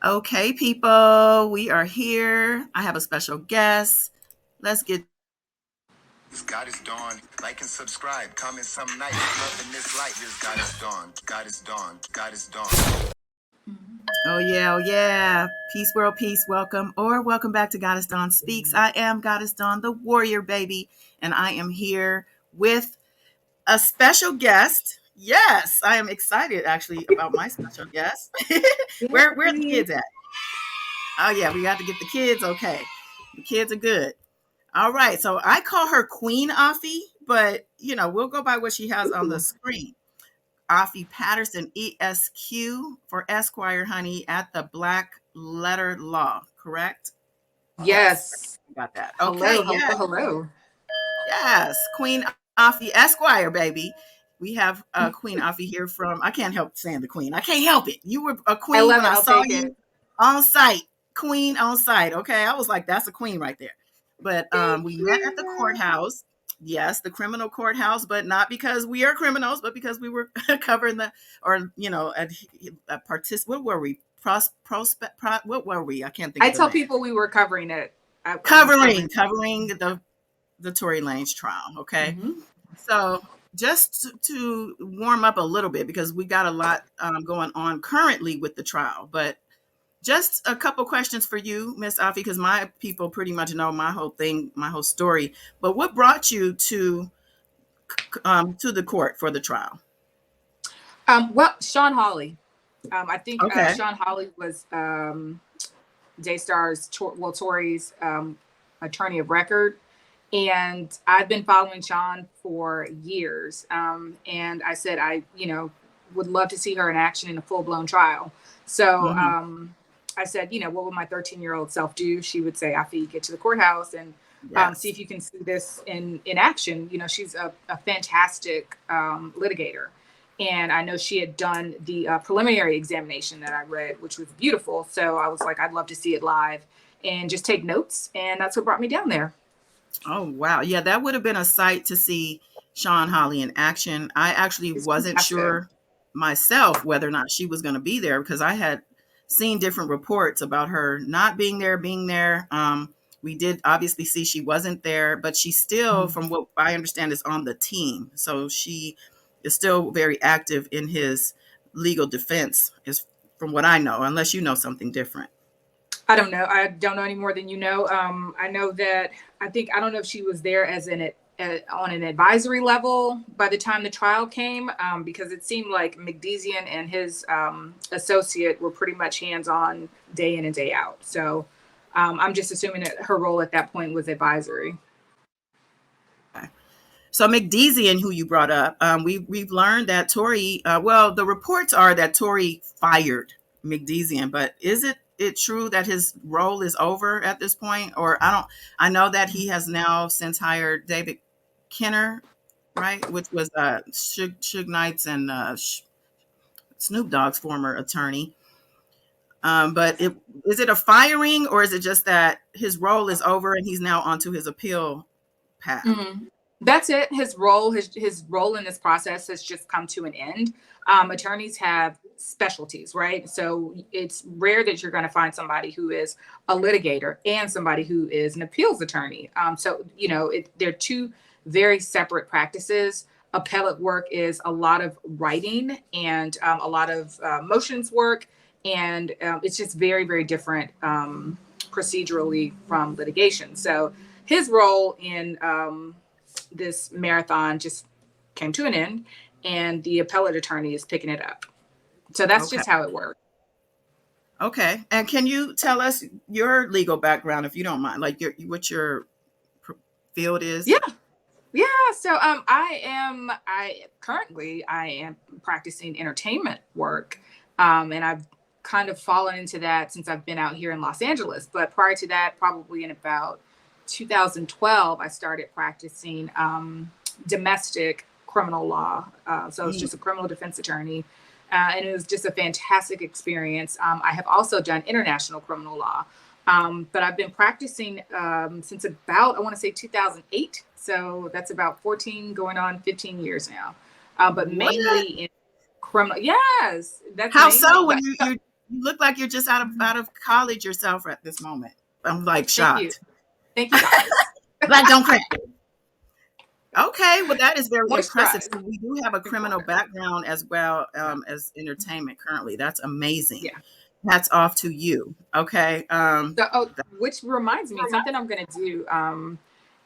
Okay, people, we are here. I have a special guest. Let's get. God is dawn. Like and subscribe. Comment some night. Loving this light. Here's God is dawn. God is dawn. God is dawn. Oh, yeah, oh, yeah. Peace, world, peace. Welcome or welcome back to Goddess Dawn Speaks. I am Goddess Dawn, the warrior baby, and I am here with a special guest. Yes, I am excited actually about my special guest. Where are the Yay. kids at? Oh, yeah, we got to get the kids. Okay. The kids are good. All right. So I call her Queen Afi, but we'll go by what she has on the Ooh. screen. Afi Patterson, ESQ for Esquire, honey, at the Black Letter Law, correct? Yes. Yes. Got that. Okay. Hello, hello, Yes. hello. Yes. Queen Afi Esquire, baby. We have Queen Afi here from, I can't help saying the queen. I can't help it. You were a I queen love when it. I I'll saw take it. you on site. Queen on site. Okay. I was like, that's a queen right there. But Thank we met at the you. courthouse. Yes, the criminal courthouse, but not because we are criminals, but because we were covering the, or a what were we? What were we? I can't think I of the tell name. people we were covering it. I was Covering, covering. covering the Tory Lanez's trial. Okay, Hmm. so just to warm up a little bit because we got a lot going on currently with the trial, but just a couple questions for you, Miss Afi, because my people pretty much know my whole thing, my whole story. But what brought you to the court for the trial? Well, Sean Hawley. I think Okay. Sean Hawley was Daystar's, Tory's attorney of record. And I've been following Sean for years. And I said, would love to see her in action in a full blown trial. So Hmm. I said, what would my 13-year-old self do? She would say, Afi, get to the courthouse and see Yes. if you can see this in action. She's a fantastic litigator. And I know she had done the preliminary examination that I read, which was beautiful. So I was like, I'd love to see it live and just take notes. And that's what brought me down there. Oh wow. Yeah, that would have been a sight to see Sean Holly in action. I actually It's wasn't fantastic. sure myself whether or not she was going to be there because I had seen different reports about her not being there, being there. We did obviously see she wasn't there, but she still, Mhm. from what I understand, is on the team. So she is still very active in his legal defense, is from what I know, unless you know something different. I don't know. I don't know any more than you know. I know that I don't know if she was there as on an advisory level by the time the trial came, because it seemed like McDezian and his associate were pretty much hands on day in and day out. So I'm just assuming that her role at that point was advisory. So McDezian, who you brought up, we've learned that Tory. Well, the reports are that Tory fired McDezian, but is it true that his role is over at this point? Or I don't. I know that he has now since hired David Kenner, right, which was Suge Knight's and Snoop Dogg's former attorney. But is it a firing or is it just that his role is over and he's now onto his appeal path? Mhm. That's it. His role in this process has just come to an end. Attorneys have specialties, right? So it's rare that you're going to find somebody who is a litigator and somebody who is an appeals attorney. So they're two very separate practices. Appellate work is a lot of writing and a lot of motions work, and it's just very, very different procedurally from litigation. So his role in this marathon just came to an end, and the appellate attorney is picking it up. So that's Okay. just how it works. Okay. And can you tell us your legal background, if you don't mind, like what your field is? Yeah, yeah. So I am practicing entertainment work, and I've kind of fallen into that since I've been out here in Los Angeles. But prior to that, probably in about 2012, I started practicing domestic criminal law. So I was Mm. just a criminal defense attorney. And it was just a fantastic experience. I have also done international criminal law, but I've been practicing since about, I want to say 2008. So that's about 14 going on 15 years now. But What? mainly in criminal. Yes, that's How mainly. so? When you? You look like you're just out of college yourself at this moment. I'm like Thank you. shocked. Thank you guys. Black don't crack. Okay, well, that is very impressive. Moisturize. So we do have a Drink criminal water. background as well as entertainment currently. That's amazing. Yeah. Hats off to you. Okay. So, which reminds me, something I'm going to do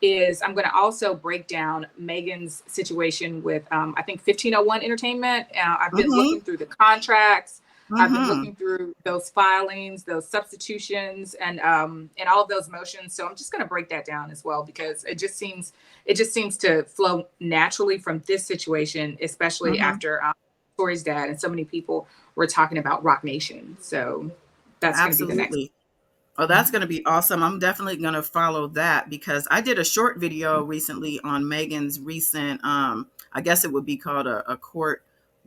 is I'm going to also break down Megan's situation with, I think, 1501 Entertainment. I've been Mm-hmm. looking through the contracts. I've been Mm-hmm. looking through those filings, those substitutions, and all of those motions. So I'm just going to break that down as well because it just seems to flow naturally from this situation, especially Mm-hmm. after Tory's dad and so many people were talking about Roc Nation. So that's going to be the next. Absolutely. Oh, that's going to be awesome. I'm definitely going to follow that because I did a short video recently on Megan's recent, I guess it would be called a court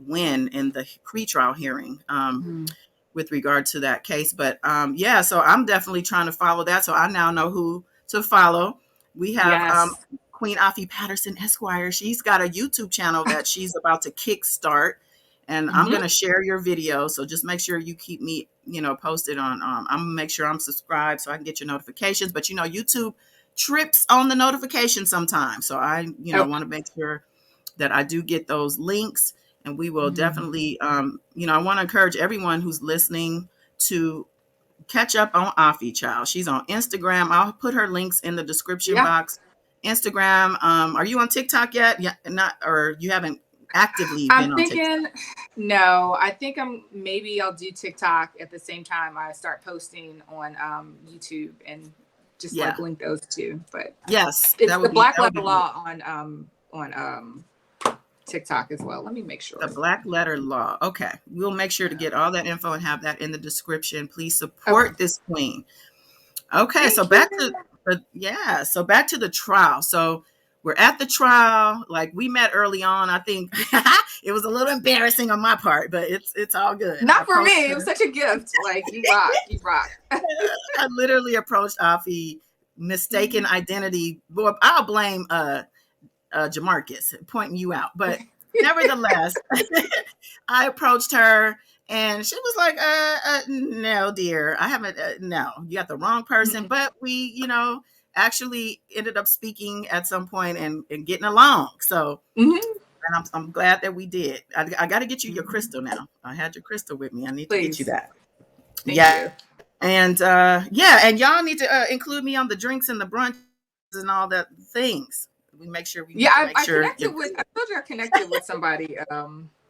win in the pretrial hearing. Mhm. With regard to that case. But yeah, so I'm definitely trying to follow that. So I now know who to follow. We have Yes. Queen Afi Patterson Esquire. She's got a YouTube channel that she's about to kickstart. And I'm Hmm. going to share your video. So just make sure you keep me, posted on, I'm going to make sure I'm subscribed so I can get your notifications. But, YouTube trips on the notification sometimes. So I, Oh. want to make sure that I do get those links and we will Mhm. definitely, I want to encourage everyone who's listening to catch up on Afi Child. She's on Instagram. I'll put her links in the description Yeah. box. Instagram. Are you on TikTok yet? Yeah, not, or you haven't actively I'm been on TikTok? thinking, no, I think maybe I'll do TikTok at the same time I start posting on YouTube and just Yeah. like link those two. But Yes, it's the Black that would Letter be great. Law on TikTok as well. Let me make The sure. Black Letter Law. Okay. We'll make sure to Yeah. get all that info and have that in the description. Please Okay. support this queen. Okay, so Thank back you. to so back to the trial. So we're at the trial. Like we met early on. I think it was a little embarrassing on my part, but it's all good. I Not for approached me. It was her. such a gift. Like you rock. You rock. I literally approached Afi, mistaken identity. Boy, I'll blame Jamarcus pointing you out, but nevertheless, I approached her and she was like, no, dear, I haven't, no, you got the wrong person. Mhm. But we, actually ended up speaking at some point and getting along. So, Mhm. and I'm glad that we did. I got to get you your Mhm. crystal now. I had your crystal with me. I need to get you Please. that. Thank Yeah. you. And and y'all need to include me on the drinks and the brunch and all that things. We Yeah, need to make I sure. connected with. I told you I connected with somebody.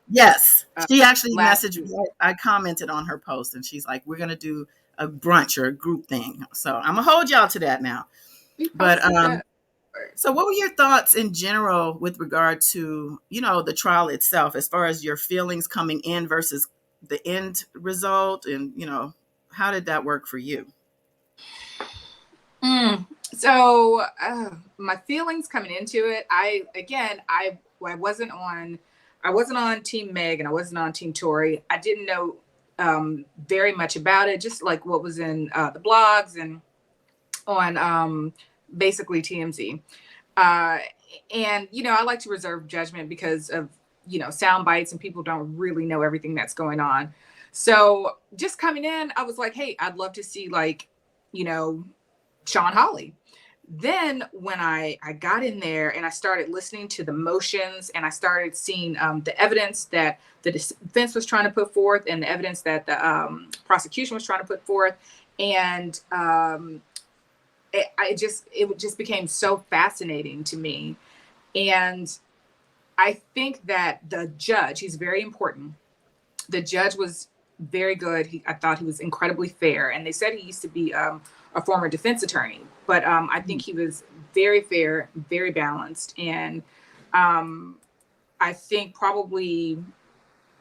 Yes, she actually Last messaged week. me. I commented on her post, and she's like, "We're gonna do a brunch or a group thing." So I'm gonna hold y'all to that now. We But posted that. so what were your thoughts in general with regard to the trial itself, as far as your feelings coming in versus the end result, and how did that work for you? So my feelings coming into it, I wasn't on Team Meg and I wasn't on Team Tory. I didn't know very much about it, just like what was in the blogs and on basically TMZ. Uh, and I like to reserve judgment because of sound bites and people don't really know everything that's going on. So just coming in, I was like, hey, I'd love to see like you know Sean Hawley. Then when I got in there and I started listening to the motions and I started seeing the evidence that the defense was trying to put forth and the evidence that the prosecution was trying to put forth, and it just became so fascinating to me. And I think that the judge, he's very important. The judge was very good. I thought he was incredibly fair. And they said he used to be a former defense attorney, but I think he was very fair, very balanced. And um, I think probably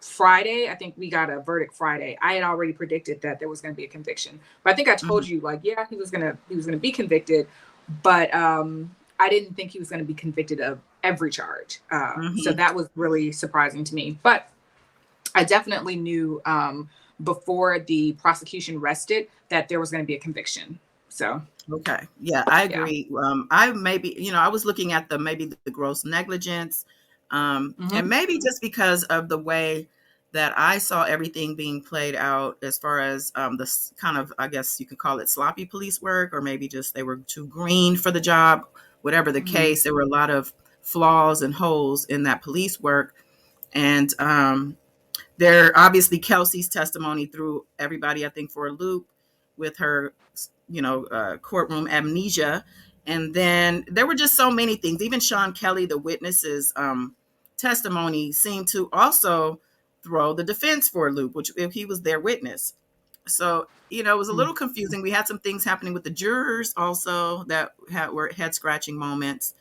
Friday, I think we got a verdict Friday. I had already predicted that there was going to be a conviction, but I think I Mhm. told you like, yeah, he was gonna be convicted, but I didn't think he was going to be convicted of every charge. So Mhm. that was really surprising to me. But I definitely knew before the prosecution rested that there was going to be a conviction. So Okay. Yeah, I yeah. agree. I maybe, I was looking at maybe the gross negligence, and Hmm. maybe just because of the way, that I saw everything being played out as far as this kind of, I guess you could call it sloppy police work, or maybe just they were too green for the job. Whatever the Mhm. case, there were a lot of flaws and holes in that police work. And there, obviously, Kelsey's testimony threw everybody, I think, for a loop with her, courtroom amnesia. And then there were just so many things. Even Sean Kelly, the witness's testimony, seemed to also throw the defense for a loop, which if he was their witness. So, it was a little confusing. We had some things happening with the jurors also that were head scratching moments.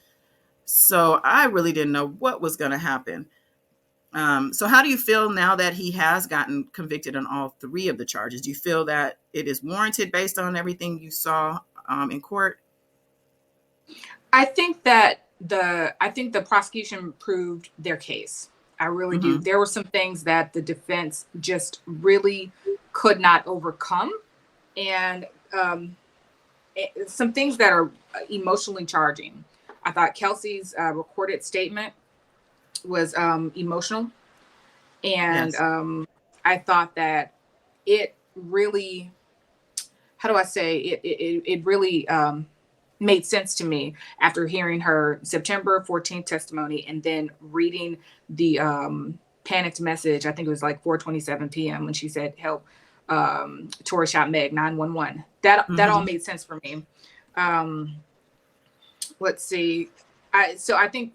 So I really didn't know what was going to happen. So how do you feel now that he has gotten convicted on all three of the charges? Do you feel that it is warranted based on everything you saw in court? I think the prosecution proved their case. I really do. Mm-hmm. There were some things that the defense just really could not overcome, and some things that are emotionally charging. I thought Kelsey's recorded statement was emotional, and Yes. I thought that it really, how do I say it really made sense to me after hearing her September 14th testimony and then reading the panicked message. I think it was like 4:27 p.m. when she said, "Help, Tory shot Meg 911." That all Mm-hmm. made sense for me. Um, let's see. I think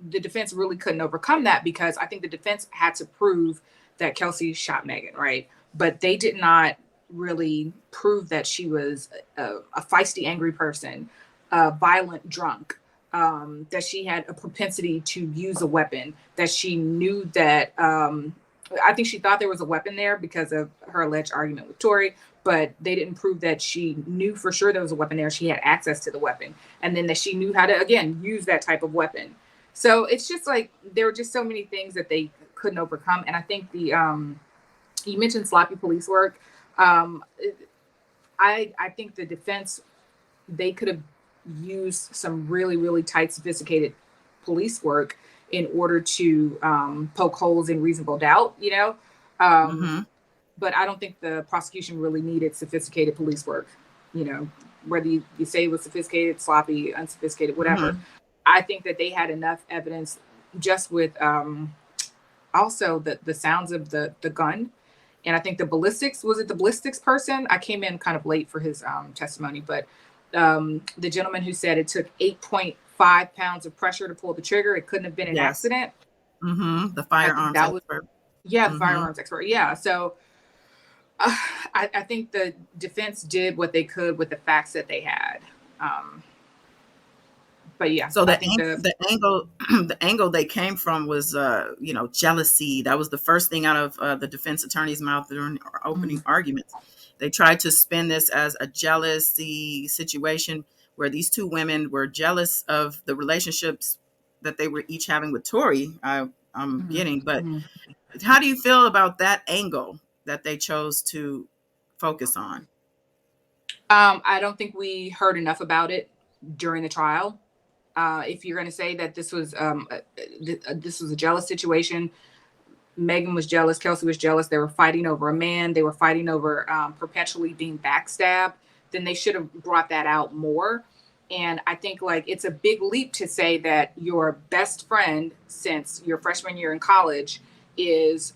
the defense really couldn't overcome that because I think the defense had to prove that Kelsey shot Megan, right? But they did not really prove that she was a feisty, angry person, a violent drunk, that she had a propensity to use a weapon, that she knew that. I think she thought there was a weapon there because of her alleged argument with Tory, but they didn't prove that she knew for sure there was a weapon there. She had access to the weapon, and then that she knew how to again use that type of weapon. So it's just like there were just so many things that they couldn't overcome, and I think the you mentioned sloppy police work. Um, I think the defense they could have used some really tight, sophisticated police work in order to poke holes in reasonable doubt. Um, Mm-hmm. but I don't think the prosecution really needed sophisticated police work. You know, whether you say it was sophisticated, sloppy, unsophisticated, whatever. Mm-hmm. I think that they had enough evidence just with also the sounds of the gun. And I think the ballistics, was it the ballistics person? I came in kind of late for his testimony, but the gentleman who said it took 8.5 pounds of pressure to pull the trigger, it couldn't have been an Yes. accident. Mm-hmm. The I think firearms that was, expert. yeah, the Mm-hmm. firearms expert. Yeah. So uh, I think the defense did what they could with the facts that they had. Um, but yeah, So I think the, the angle the angle they came from was jealousy. That was the first thing out of the defense attorney's mouth during our opening mm, arguments. They tried to spin this as a jealousy situation where these two women were jealous of the relationships that they were each having with Tory. I'm mm, getting, but mm. how do you feel about that angle that they chose to focus on? I don't think we heard enough about it during the trial. If you're going to say that this was a jealous situation, Megan was jealous, Kelsey was jealous. They were fighting over a man. They were fighting over perpetually being backstabbed. Then they should have brought that out more. And I think like it's a big leap to say that your best friend since your freshman year in college is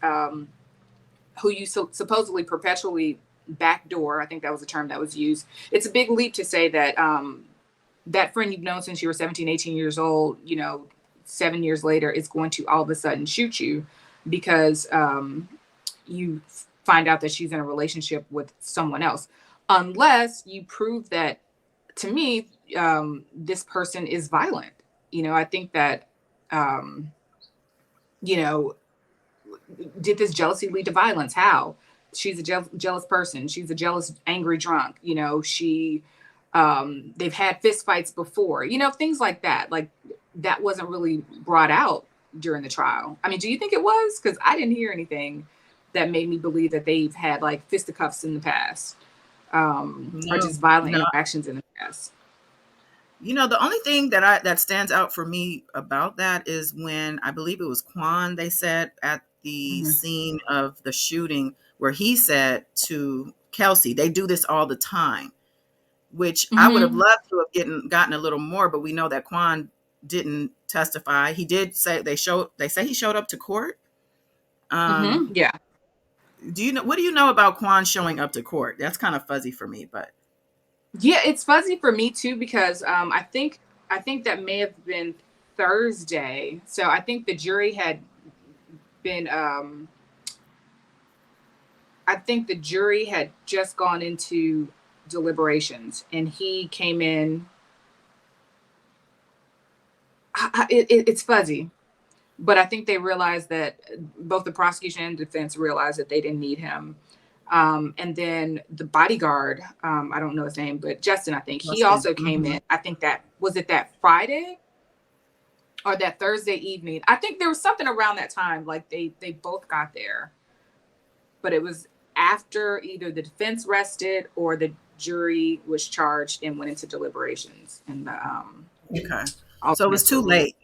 who you supposedly perpetually backdoor. I think that was a term that was used. It's a big leap to say that that friend you've known since you were 17, 18 years old, 7 years later, is going to all of a sudden shoot you because you find out that she's in a relationship with someone else. Unless you prove that, to me, this person is violent. I think that, um, you know, did this jealousy lead to violence? How? She's a jealous person. She's a jealous, angry drunk. They've had fist fights before. Things like that. Like that wasn't really brought out during the trial. I mean, do you think it was? Because I didn't hear anything that made me believe that they've had like fisticuffs in the past, or No, just violent no. interactions in the past. The only thing that stands out for me about that is when I believe it was Quan, they said at the Mhm. scene of the shooting where he said to Kelsey, they do this all the time, which I would have Mhm. loved to have gotten a little more, but we know that Quan didn't testify. He did say they say he showed up to court. Mhm. Um, Yeah. what do you know about Quan showing up to court? That's kind of fuzzy for me, but Yeah, it's fuzzy for me too because I think that may have been Thursday. So I think the jury had been I think the jury had just gone into deliberations and he came in. It's fuzzy, but I think they realized that both the prosecution and defense realized that they didn't need him. And then the bodyguard, I don't know his name, but Justin, I think he Justin. also came in. I think that was it that Friday or that Thursday evening. I think there was something around that time. Like they both got there, but it was after either the defense rested or the jury was charged and went into deliberations, and the Okay. So it was alternates too were ruled. late.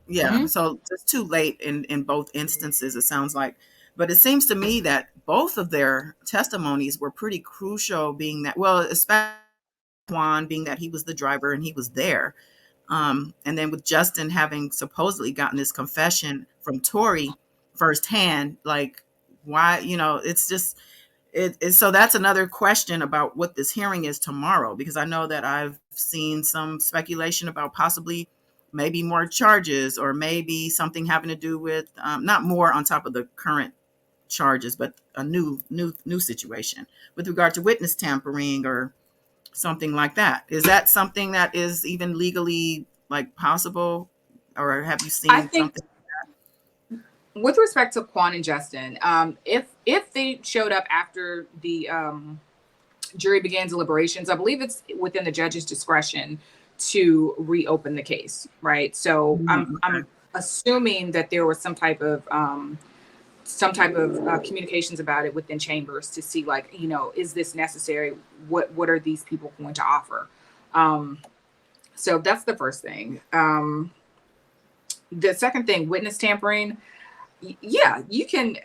Yeah. Mhm. So it's too late in both instances, it sounds like. But it seems to me that both of their testimonies were pretty crucial, being that, well, especially Juan, being that he was the driver and he was there. And then with Justin having supposedly gotten this confession from Tory firsthand, like, why, it's just, so that's another question about what this hearing is tomorrow, because I know that I've seen some speculation about possibly maybe more charges, or maybe something having to do with not more on top of the current charges, but a new situation with regard to witness tampering or something like that. Is that something that is even legally like possible, or have you I seen think something? with respect to Quan and Justin, if they showed up after the jury began deliberations, I believe it's within the judge's discretion to reopen the case, right? So I'm Okay. assuming that there was some type of communications about it within chambers to see, like, is this necessary? What are these people going to offer? Um, so that's the first thing. The second thing, witness tampering. Yeah, you can.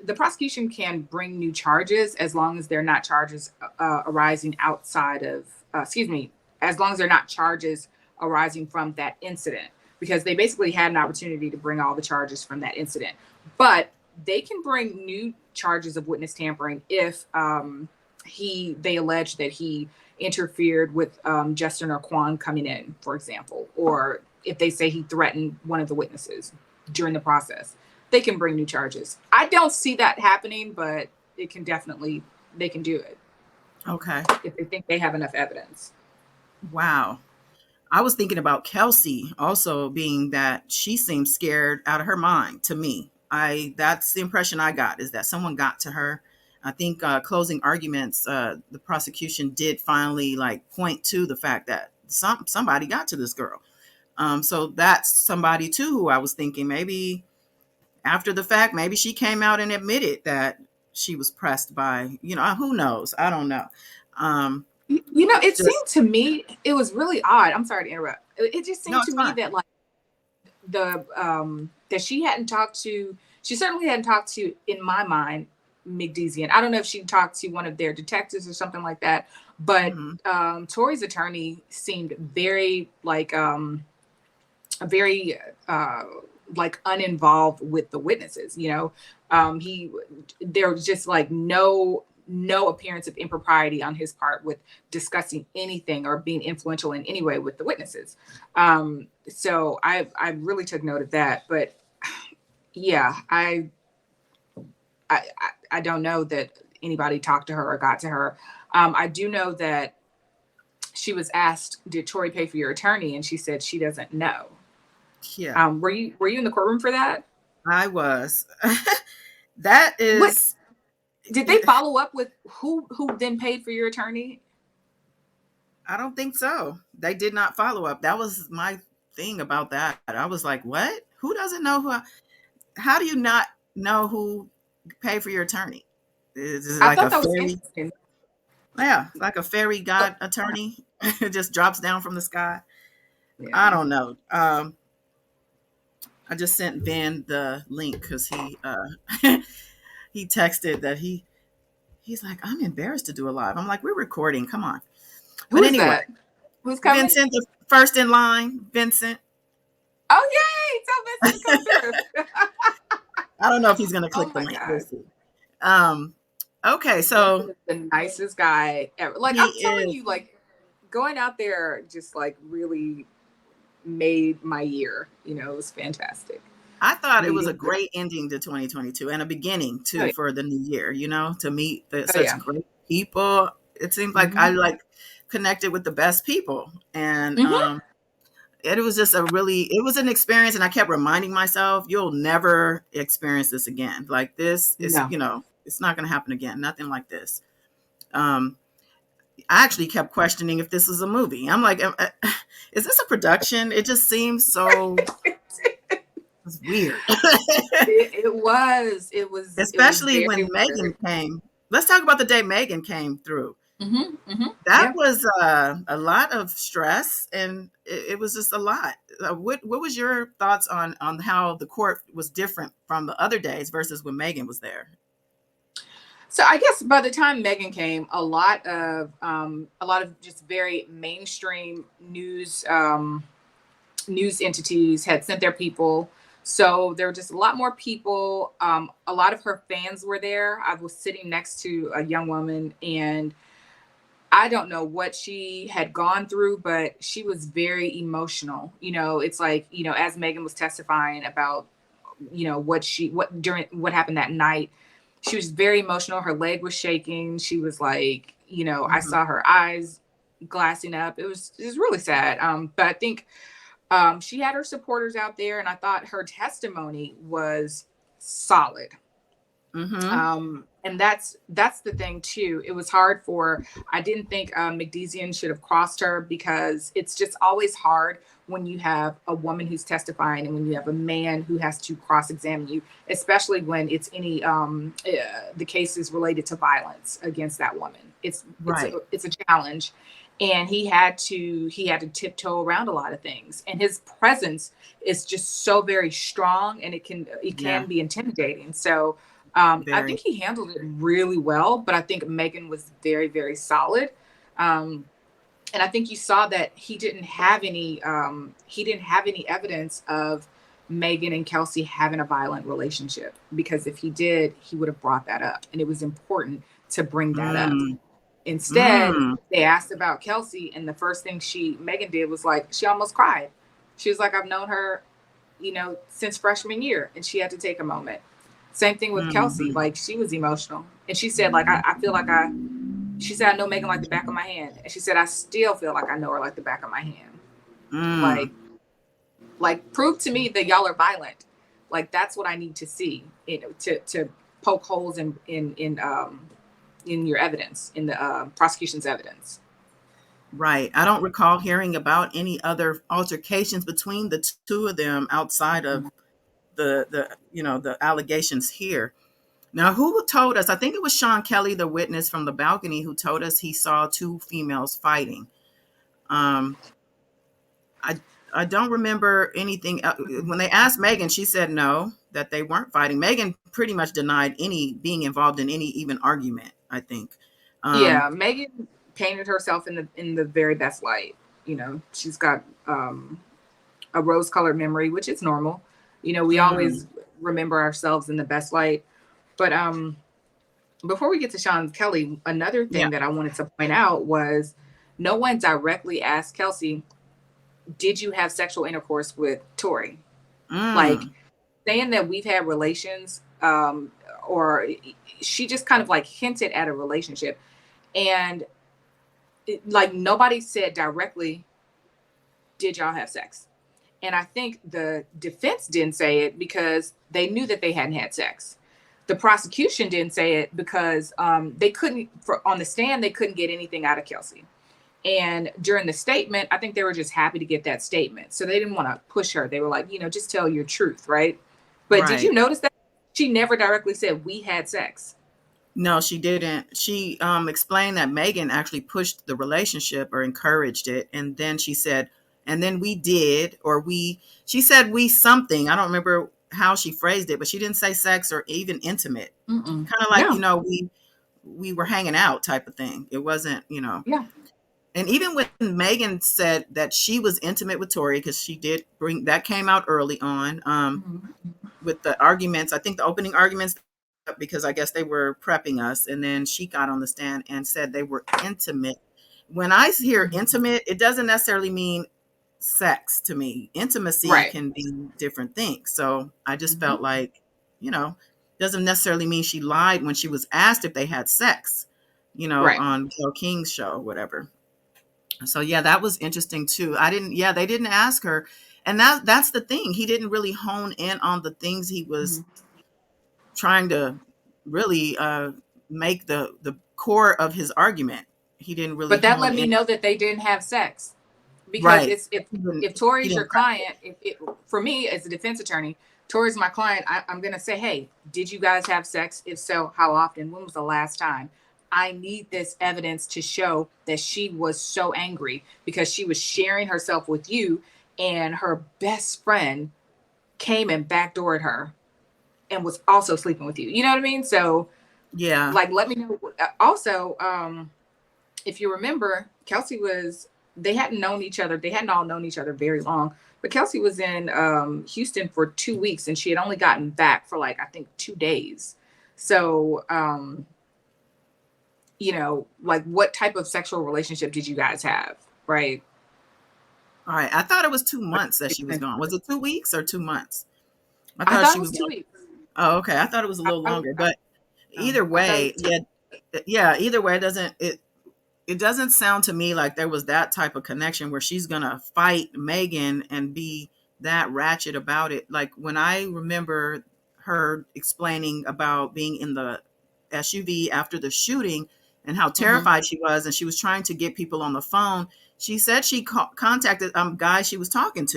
The prosecution can bring new charges as long as they're not charges arising outside of. Excuse me, as long as they're not charges arising from that incident, because they basically had an opportunity to bring all the charges from that incident, but they can bring new charges of witness tampering if they allege that he interfered with Justin or Quan coming in, for example, or if they say he threatened one of the witnesses during the process. They can bring new charges. I don't see that happening, but it can definitely they can do it Okay. if they think they have enough evidence. Wow. I was thinking about Kelsey also, being that she seems scared out of her mind to me. That's the impression I got, is that someone got to her. I think closing arguments, the prosecution did finally like point to the fact that somebody got to this girl. So that's somebody too who I was thinking maybe after the fact, maybe she came out and admitted that she was pressed by, who knows? I don't know. Um, It just seemed to me it was really odd. I'm sorry to interrupt. It just no, seemed to it's me fine. that, like, the that she hadn't talked to. She certainly hadn't talked to, in my mind, McDeezian. I don't know if she talked to one of their detectives or something like that. But Hmm. Tori's attorney seemed very very uh like uninvolved with the witnesses. He there was just like no appearance of impropriety on his part with discussing anything or being influential in any way with the witnesses. So I really took note of that. But yeah, I don't know that anybody talked to her or got to her. I do know that she was asked, "Did Tori pay for your attorney?" And she said she doesn't know. Yeah, Were you in the courtroom for that? I was. That What is, did they follow up with who then paid for your attorney? I don't think so. They did not follow up. That was my thing about that. I was like, what? Who doesn't know how do you not know who paid for your attorney? Is it I like thought a that was fairy? interesting. Yeah, like a fairy So, god attorney. It just drops down from the sky. yeah. I don't know. I just sent Ben the link because he he texted that he's like, I'm embarrassed to do a live. I'm like, we're recording. Come on. Who But is anyway, that? Who's coming? Vincent, the first in line, Vincent. Oh yay! Tell Vincent to come through. I don't know if he's gonna Oh click the my link. We'll god. see. Um, okay, Vincent so is the nicest guy ever. Like he I'm telling is. you, like going out there just like really made my year. You know, it was fantastic. I thought it was a Meeting with great ending to 2022 and a beginning oh too yeah. for the new year. To meet Oh, such yeah. great people. It seemed like I Mm-hmm. connected with the best people, and Mm-hmm. it was just it was an experience, and I kept reminding myself, you'll never experience this again. Like this is, No. it's not going to happen again. Nothing like this. Um, I actually kept questioning if this was a movie. I'm like, is this a production? It just seems so it's weird. It was. It was Especially very when Megan weird. came. Let's talk about the day Megan came through. Mm-hmm. Mm-hmm. That Yeah. was a lot of stress, and it was just a lot. What was your thoughts on how the court was different from the other days versus when Megan was there? So I guess by the time Megan came, a lot of just very mainstream news entities had sent their people. So there were just a lot more people. A lot of her fans were there. I was sitting next to a young woman, and I don't know what she had gone through, but she was very emotional. You know, it's like, you know, as Megan was testifying about, you know, what happened that night, she was very emotional. Her leg was shaking. She was like, you know, I Mhm. saw her eyes glassing up. It was really sad. But I think she had her supporters out there, and I thought her testimony was solid. Mhm. And that's the thing too. It was hard for. I didn't think McDezian should have crossed her, because it's just always hard when you have a woman who's testifying and when you have a man who has to cross-examine you, especially when it's the case is related to violence against that woman. Right. It's a challenge, and he had to tiptoe around a lot of things, and his presence is just so very strong, and it can Yeah. be intimidating. So I Very. think he handled it really well, but I think Megan was very, very solid. Um, and I think you saw that he didn't have any evidence of Megan and Kelsey having a violent relationship, because if he did, he would have brought that up, and it was important to bring that up. Mm. Instead, Mm. they asked about Kelsey, and the first thing Megan did was like she almost cried. She was like, "I've known her, since freshman year," and she had to take a moment. Same thing with Kelsey. Mhm. Like she was emotional, and she said, like I feel like I. She said, "I know Megan like the back of my hand," and she said, "I still feel like I know her like the back of my hand." Mm. Like, prove to me that y'all are violent. Like that's what I need to see, to poke holes in your evidence, in the prosecution's evidence. Right. I don't recall hearing about any other altercations between the two of them outside of the allegations here. Now, who told us? I think it was Sean Kelly, the witness from the balcony, who told us he saw two females fighting. Um, I I don't remember anything. When they asked Megan, she said no, that they weren't fighting. Megan pretty much denied any being involved in any even argument, I think. Um, Yeah, Megan painted herself in the very best light. She's got a rose-colored memory, which is normal. We mm, always remember ourselves in the best light. But before we get to Sean Kelly, another yeah. thing that I wanted to point out was no one directly asked Kelsey, "Did you have sexual intercourse with Tory?" Like Mm, saying that we've had relations, or she just kind of like hinted at a relationship, and like nobody said directly, "Did y'all have sex?" And I think the defense didn't say it because they knew that they hadn't had sex. The prosecution didn't say it because they couldn't, on the stand, they couldn't get anything out of Kelsey. And during the statement, I think they were just happy to get that statement. So they didn't want to push her. They were like, just tell your truth, right? But did you right. notice that she never directly said we had sex? No, she didn't. She explained that Megan actually pushed the relationship or encouraged it, and then she said And then we did, or she said we something. I don't remember how she phrased it, but she didn't say sex or even intimate. Mm-mm. Kind of like, No. we were hanging out type of thing. It wasn't, Yeah. and even when Megan said that she was intimate with Tory, because she did bring that came out early on, Mm-hmm. with the arguments, I think the opening arguments, because I guess they were prepping us. And then she got on the stand and said they were intimate. When I hear Mm-hmm. intimate, it doesn't necessarily mean sex to me. Intimacy Right. can be different things. So I just Mm-hmm. felt like, doesn't necessarily mean she lied when she was asked if they had sex, Right. on Gayle King's show or whatever. So yeah, that was interesting too. They didn't ask her. And that's the thing. He didn't really hone in on the things he was Mm-hmm. trying to really make the core of his argument. He didn't really But that hone let me in. know that they didn't have sex. Because Right. it's He didn't, if he Tori's your didn't press it. client, for me as a defense attorney, Tori's my client, I'm gonna say, hey, did you guys have sex? If so, how often? When was the last time? I need this evidence to show that she was so angry because she was sharing herself with you, and her best friend came and backdoored her and was also sleeping with you. You know what I mean? So, Yeah. like, let me know. Also, if you remember, Kelsey was, they hadn't known each other. They hadn't all known each other very long. But Kelsey was in Houston for 2 weeks, and she had only gotten back for like, I think, 2 days. So, like, what type of sexual relationship did you guys have? Right. All right. I thought it was 2 Like, months that she was gone. Was it 2 weeks or 2 months? I I thought thought it she was was two gone. weeks. Oh, okay. I thought it was a little longer, but either I thought it way, was 2 weeks. yeah, yeah, either way, it doesn't sound to me like there was that type of connection where she's gonna fight Megan and be that ratchet about it. Like when I remember her explaining about being in the SUV after the shooting and how Mm-hmm. terrified she was, and she was trying to get people on the phone. She said she contacted guy she was talking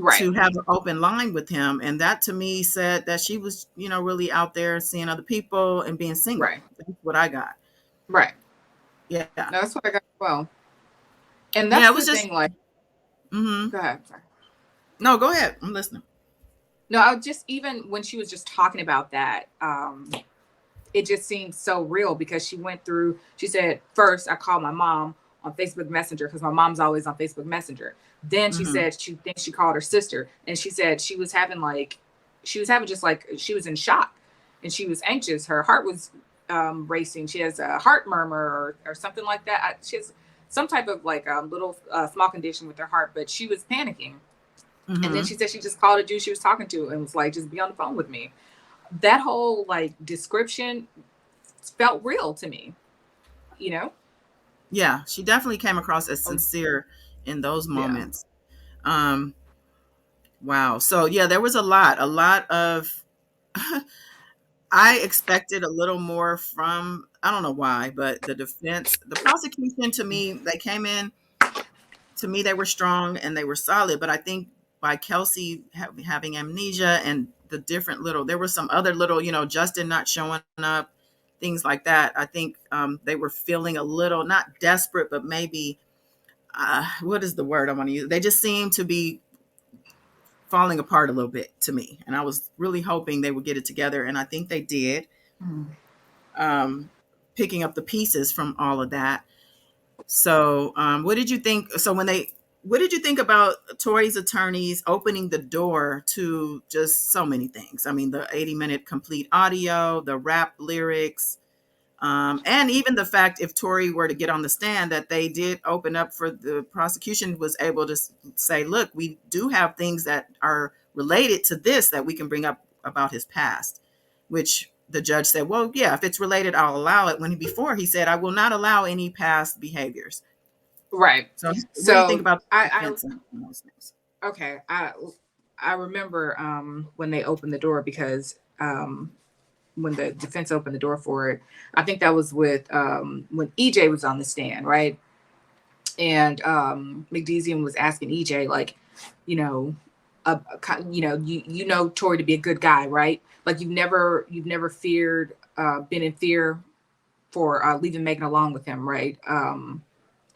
Right. to have an open line with him, and that to me said that she was, really out there seeing other people and being single. Right. That's what I got. Right. Yeah, No, that's what I got. Well, and yeah, that's it was the just. thing. Like, Hmm. go ahead. Sorry. No, go ahead. I'm listening. No, I just, even when she was just talking about that, it just seemed so real because she went through, she said, first, I called my mom on Facebook Messenger because my mom's always on Facebook Messenger. Then she Hmm. said she thinks she called her sister, and she said she was having just like, she was in shock and she was anxious. Her heart was racing. She has a heart murmur or something like that. She has some type of like little small condition with her heart, but she was panicking. And then Hmm. she said she just called a dude she was talking to and was like, just be on the phone with me. That whole like description felt real to me, you know? Yeah, she definitely came across as Oh, sincere in those yeah. moments. Um, wow. So yeah, there was a lot of. I expected a little more from. I don't know why, but the prosecution, to me, they came in. To me, they were strong and they were solid. But I think by Kelsey having amnesia and the different little, there were some other little, Justin not showing up, things like that. I think they were feeling a little, not desperate, but maybe, what is the word I want to use? They just seemed to be falling apart a little bit to me. And I was really hoping they would get it together. And I think they did, Mm. um, picking up the pieces from all of that. So, what did you think? What did you think about Tory's attorneys opening the door to just so many things? I mean, the 80-minute complete audio, the rap lyrics, and even the fact if Tory were to get on the stand, that they did open up for the prosecution was able to say, look, we do have things that are related to this that we can bring up about his past, which the judge said, well, yeah, if it's related, I'll allow it. When before he said, I will not allow any past behaviors. Right. So what do you think So about the I defense and those things? okay. I remember when they opened the door because when the defense opened the door for it, I think that was with when EJ was on the stand, right? And McDeasian was asking EJ like, you know, you know Tory to be a good guy, right? Like you've never feared been in fear for leaving Megan along with him, right?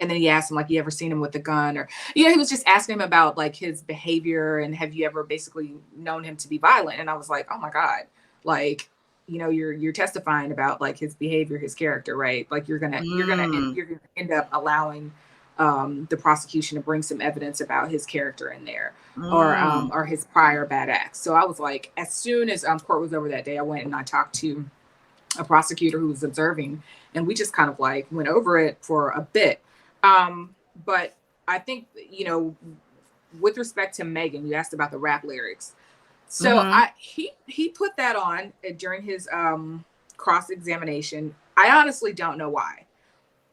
And then he asked him, like, you ever seen him with a gun? Or, he was just asking him about like his behavior and have you ever basically known him to be violent? And I was like, oh my God, like, you're testifying about like his behavior, his character, right? Like Mm, you're gonna end up allowing the prosecution to bring some evidence about his character in there, mm, or his prior bad acts. So I was like, as soon as court was over that day, I went and I talked to a prosecutor who was observing, and we just kind of like went over it for a bit. But I think, with respect to Megan, you asked about the rap lyrics. So mm-hmm, he put that on during his cross examination. I honestly don't know why.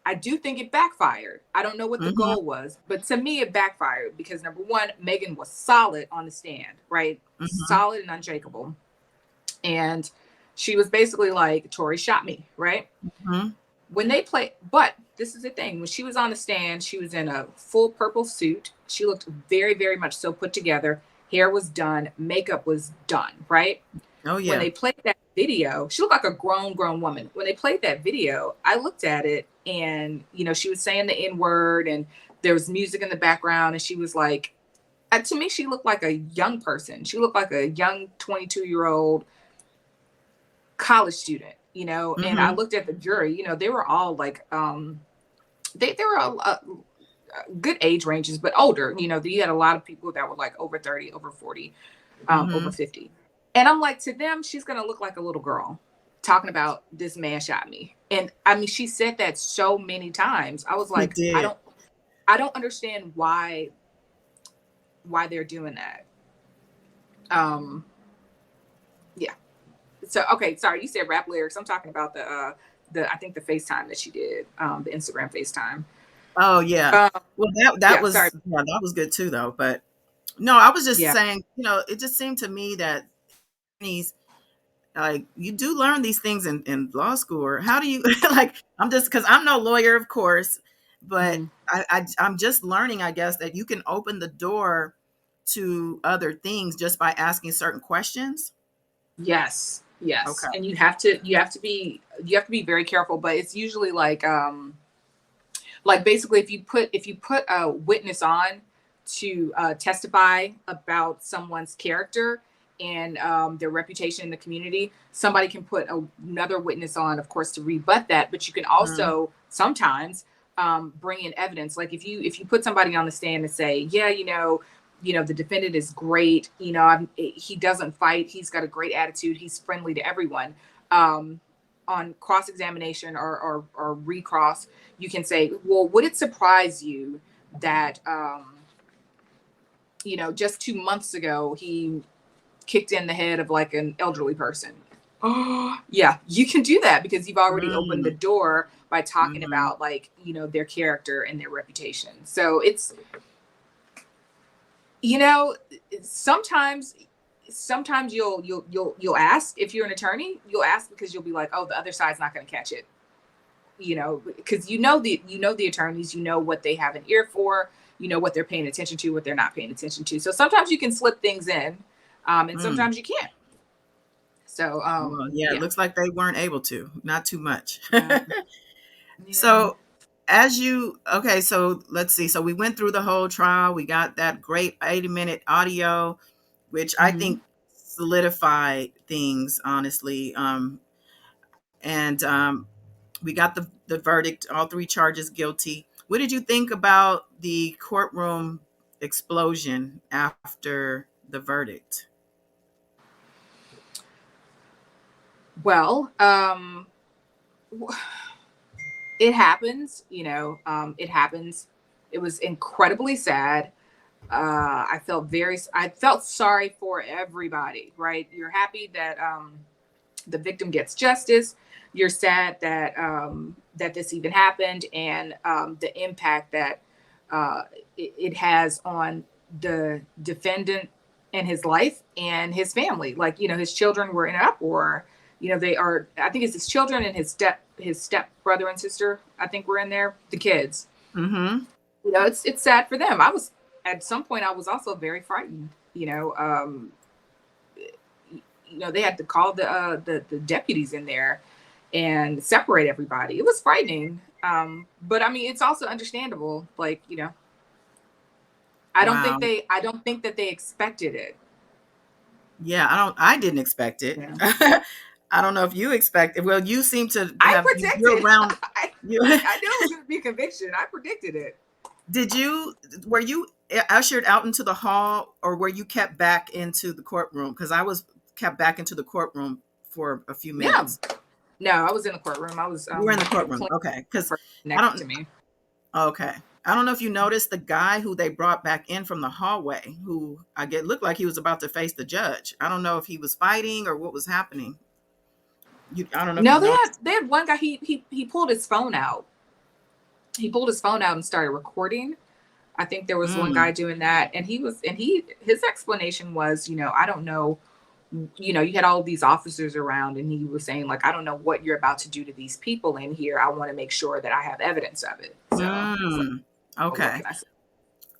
I do think it backfired. I don't know what the mm-hmm, goal was, but to me it backfired because number one, Megan was solid on the stand, right? mm-hmm, Solid and unshakable. And she was basically like, Tory shot me, right? mm-hmm. When they play, but this is the thing, when she was on the stand, she was in a full purple suit. She looked very, very much so put together. Hair was done, makeup was done, right? Oh When yeah. they played that video, she looked like a grown woman. When they played that video, I looked at it and, she was saying the N word and there was music in the background. And she was like, to me, she looked like a young person. She looked like a young 22-year-old college student, and I Mm-hmm, looked at the jury, they were all like, they were good age ranges, but older, you had a lot of people that were like over 30, over 40, mm-hmm. over 50. And I'm like, to them, she's going to look like a little girl talking about this man shot me. And I mean, she said that so many times. I was He like, did. I don't understand why they're doing that. Um, yeah. So, okay. Sorry. You said rap lyrics. I'm talking about I think the FaceTime that she did, the Instagram FaceTime. Oh yeah. Um, Well, that yeah. Sorry. was, yeah, that was good too though. But no, I was just Yeah. saying, it just seemed to me that these, like, you do learn these things in law school, or how do you like, I'm just, because I'm no lawyer, of course, but Mhm. I'm just learning, I guess, that you can open the door to other things just by asking certain questions. Yes. Okay. Yes. And you have to be very careful, but it's usually like basically if you put a witness on to testify about someone's character and their reputation in the community, somebody can put another witness on, of course, to rebut that, but you can Mm, also sometimes bring in evidence. Like if you put somebody on the stand and say, yeah, the defendant is great, he doesn't fight, he's got a great attitude, he's friendly to everyone. um, on cross examination or recross, you can say, well, would it surprise you that, just 2 months ago, he kicked in the head of like an elderly person? Oh, yeah, you can do that because you've already opened the mm, door by talking mhm. about like, their character and their reputation. So it's, you know, sometimes you'll ask if you're an attorney, you'll ask because you'll be like, oh, the other side's not going to catch it, because the attorneys, what they have an ear for, what they're paying attention to, what they're not paying attention to. So sometimes you can slip things in, and Mm. sometimes you can't. So Well, yeah, it yeah. looks like they weren't able to, not too much. Yeah. Yeah. So, okay, so let's see. So we went through the whole trial. We got that great 80-minute audio, which I Hmm. think solidified things, honestly. And we got the verdict, all three charges guilty. What did you think about the courtroom explosion after the verdict? Well, it happens, it happens. It was incredibly sad. I felt sorry for everybody, right? You're happy that the victim gets justice. You're sad that that this even happened, and the impact that it has on the defendant and his life and his family. Like, his children were in an uproar. They are. I think it's his children and his step brother and sister. I think were in there. The kids. Mm-hmm. It's sad for them. I was at some point. I was also very frightened. They had to call the deputies in there, and separate everybody. It was frightening. But I mean, it's also understandable. Like, Wow. I don't think that they expected it. Yeah, I didn't expect it. Yeah. I don't know if you expect it. Well, you seem to I have you're predicted. around you. I knew it was going to be a conviction. I predicted it. Did you were you ushered out into the hall, or were you kept back into the courtroom? Because I was kept back into the courtroom for a few Yeah. minutes. No, I was in the courtroom. I was You were in the the courtroom, plaintiff okay? Because I next don't. to me. Okay, I don't know if you noticed the guy who they brought back in from the hallway, who I get looked like he was about to face the judge. I don't know if he was fighting or what was happening. I don't know if you No, noticed. they had one guy. He pulled his phone out. He pulled his phone out and started recording. I think there was one Mm, guy doing that, and his explanation was, I don't know, you had all of these officers around, and he was saying like, I don't know what you're about to do to these people in here. I want to make sure that I have evidence of it. So it's like, mm, well, what okay. can I say?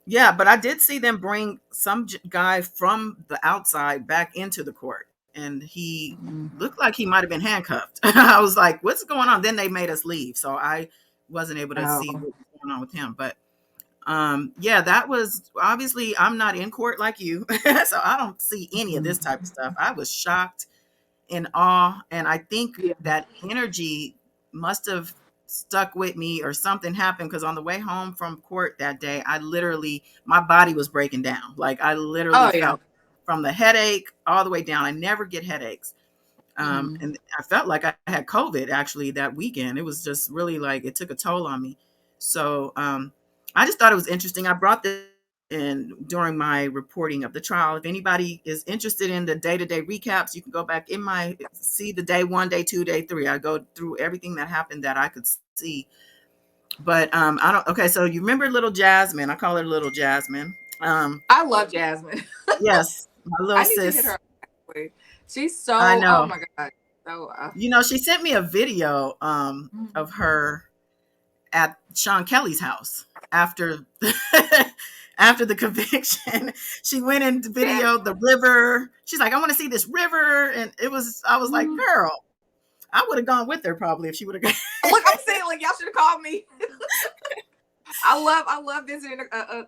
Yeah, but I did see them bring some guy from the outside back into the court, and he Mm, looked like he might have been handcuffed. I was like, "What's going on?" Then they made us leave, so I wasn't able to see oh, what was going on with him. But yeah, that was obviously I'm not in court like you, so I don't see any of this type of stuff. I was shocked, in awe, and I think yeah, that energy must have stuck with me, or something happened, because on the way home from court that day, I literally my body was breaking down. Like, I literally oh yeah, felt from the headache all the way down. I never get headaches. hmm And I felt like I had COVID actually that weekend. It was just really like it took a toll on me. So I just thought it was interesting. I brought this in during my reporting of the trial. If anybody is interested in the day-to-day recaps, you can go back in my see the day one, day two, day three. I go through everything that happened that I could see. But I don't. Okay, so you remember Little Jasmine? I call her Little Jasmine. Um, I love Jasmine. yes, my little I need to hit sis. her up. Actually. She's I so, oh know. my god, so She sent me a video of her at Sean Kelly's house after after the conviction. She went and yeah. videoed the river. She's like, I want to see this river. And I was like, Mhm. girl, I would have gone with her probably if she would have gone. Look, I'm saying, like, y'all should have called me. I love visiting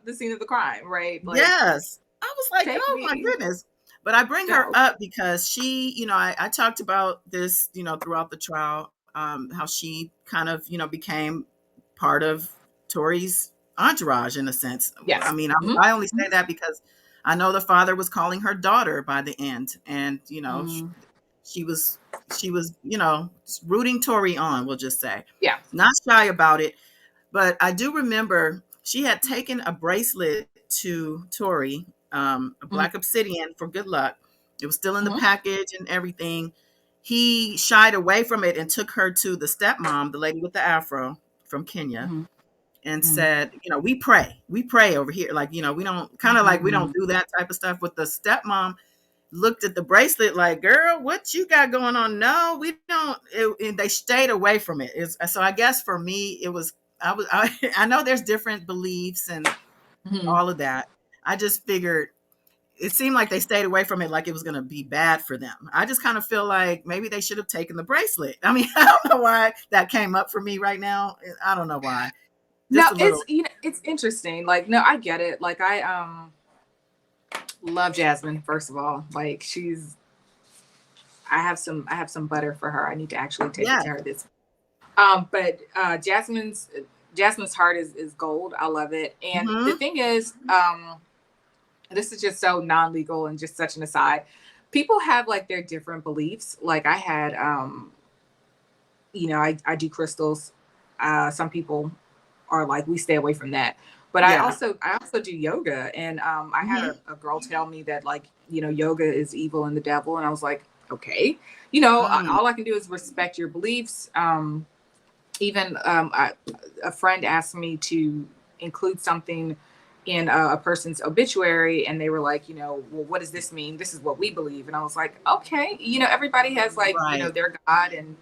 the scene of the crime, right? Like, Yes. I was like, take oh my me. goodness. But I bring her Go. up because she, I talked about this, throughout the trial, how she kind of, became part of Tori's entourage in a sense. I Yes. mean, Mhm. I only say that because I know the father was calling her daughter by the end. And, Mm, she was, rooting Tori on, we'll just say. yeah. Not shy about it. But I do remember she had taken a bracelet to Tori, a Mhm. black obsidian for good luck. It was still in the Mhm. package and everything. He shied away from it and took her to the stepmom, the lady with the afro from Kenya, Mhm. and Mhm. said, we pray over here. Like, we don't kind of like we don't Mhm. do that type of stuff. With the stepmom looked at the bracelet like, girl, what you got going on? No, we don't. And they stayed away from it. So I guess for me, it was, I know there's different beliefs and Mhm. all of that. I just figured it seemed like they stayed away from it like it was going to be bad for them. I just kind of feel like maybe they should have taken the bracelet. I mean, I don't know why that came up for me right now. I don't know why. No, Just a little. it's interesting. Like, no, I get it. Like, I love Jasmine. First of all, like, I have some butter for her. I need to actually take it Yeah. to her this. But Jasmine's heart is gold. I love it. And the Hmm. thing is, this is just so non-legal and just such an aside. People have like their different beliefs. Like, I had I do crystals. Some people are like, we stay away from that. But Yeah. I also do yoga, and I had Hmm. a girl tell me that, like, yoga is evil and the devil, and I was like, okay, Mm. all I can do is respect your beliefs. Even a friend asked me to include something in a person's obituary, and they were like, well, what does this mean? This is what we believe, and I was like, okay, everybody has, like, Right. their God and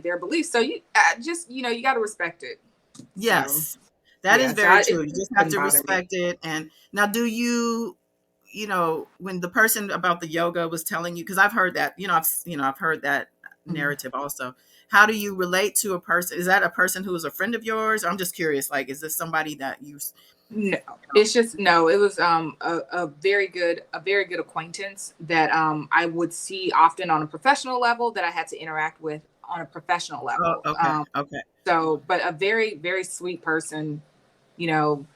their beliefs, so you just you got to respect it. So Yes, that is yeah, very it true. You just have wouldn't to bother me. respect it. And now, do you, when the person about the yoga was telling you, because I've heard that, I've heard that Mhm. narrative also. how do you relate to a person? Is that a person who is a friend of yours? I'm just curious. Like, is this somebody that you? No, it's just no. It was a very good acquaintance that I would see often on a professional level, that I had to interact with on a professional Oh, level. okay, okay, So, but a very sweet person, you know,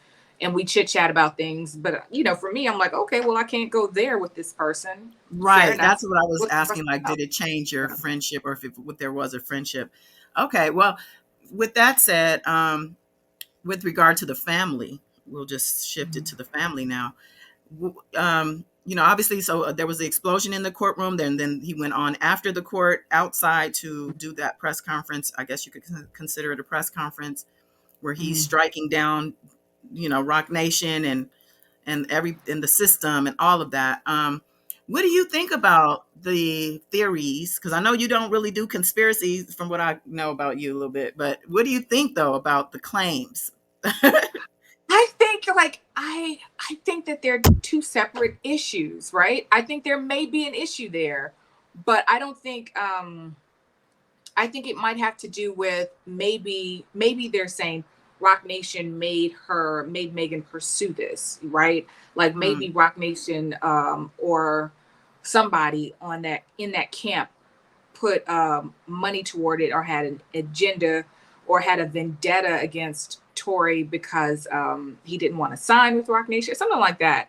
and we chit chat about things. But for me, I'm like, okay, well, I can't go there with this person. Fair right. enough. That's what I was Look for asking. something Like, did else. it change your Yeah. friendship, or if there was a friendship? Okay. Well, with that said, with regard to the family, we'll just shift it Mhm. to the family now. Obviously, so there was the explosion in the courtroom. Then he went on after the court outside to do that press conference. I guess you could consider it a press conference where he's Mhm. striking down, Roc Nation and every in the system and all of that. What do you think about the theories? Because I know you don't really do conspiracies, from what I know about you a little bit. But what do you think though about the claims? I think I think that they're two separate issues, right? I think there may be an issue there, but I don't think I think it might have to do with maybe they're saying Rock Nation made Megan pursue this, right? Like maybe Mm, Rock Nation or somebody on that in that camp put money toward it, or had an agenda, or had a vendetta against Tory because he didn't want to sign with Rock Nation, something like that.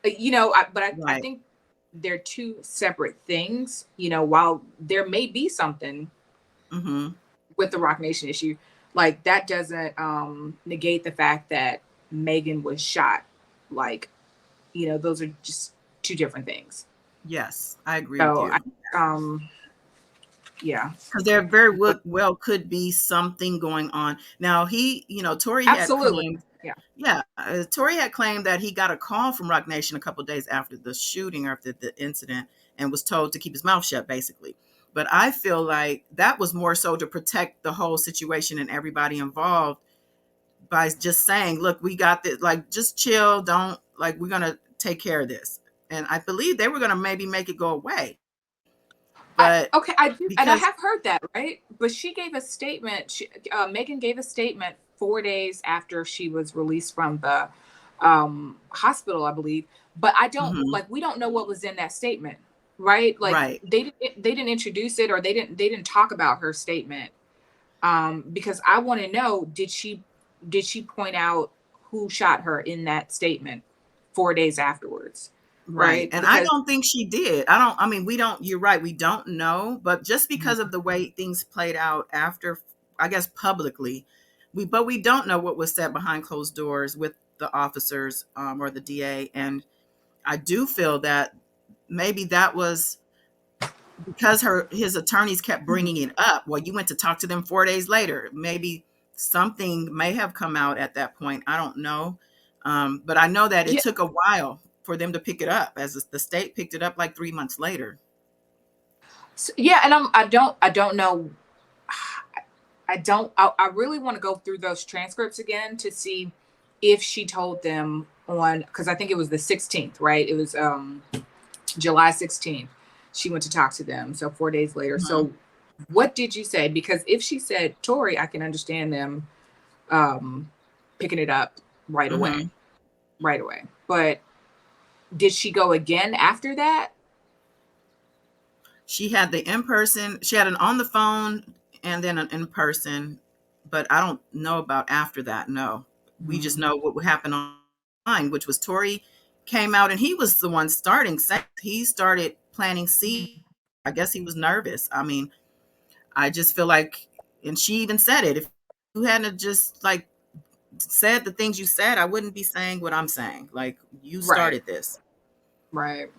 But I right. think they're two separate things. While there may be something Hmm. with the Rock Nation issue, like that doesn't negate the fact that Megan was shot. Like, those are just two different things. Yes, I agree with So I you. yeah, Because there very well could be something going on. Now, Tory had absolutely. claimed, Yeah. yeah, Tory had claimed that he got a call from Roc Nation a couple of days after the shooting, or after the incident, and was told to keep his mouth shut, basically. But I feel like that was more so to protect the whole situation and everybody involved, by just saying, "Look, we got this. Like, just chill. Don't, like, we're gonna take care of this." And I believe they were gonna maybe make it go away, but I do, and I because have heard that, right? But she gave a statement. Megan gave a statement 4 days after she was released from the hospital, I believe. But I don't Mhm, like. We don't know what was in that statement, right? Like right. they didn't introduce it, or they didn't talk about her statement. Because I want to know, did she point out who shot her in that statement 4 days afterwards, Right, right? and I Because don't think she did. I mean, we don't you're right, we don't know, but just because Mhm. of the way things played out after, I guess, publicly, we don't know what was said behind closed doors with the officers, or the DA, and I do feel that maybe that was because his attorneys kept bringing it up. Well, you went to talk to them 4 days later. Maybe something may have come out at that point. I don't know. But I know that it Yeah, took a while for them to pick it up, as the state picked it up like 3 months later. yeah, and I don't know. I really want to go through those transcripts again to see if she told them on, because I think it was the 16th, right? It was July 16th. She went to talk to them. So 4 days later. Mhm, So what did you say? Because if she said Tory, I can understand them um, picking it up right away, mhm. right away. But did she go again after that? She had the in person, she had an on the phone and then an in person, but I don't know about after that. No, we just Mhm. know what happened online, which was Tory came out and he was the one starting. He started planting seeds. I guess he was nervous. I mean, I just feel like, and she even said it. If you hadn't just like said the things you said, I wouldn't be saying what I'm saying. Like, you Right, started this. right.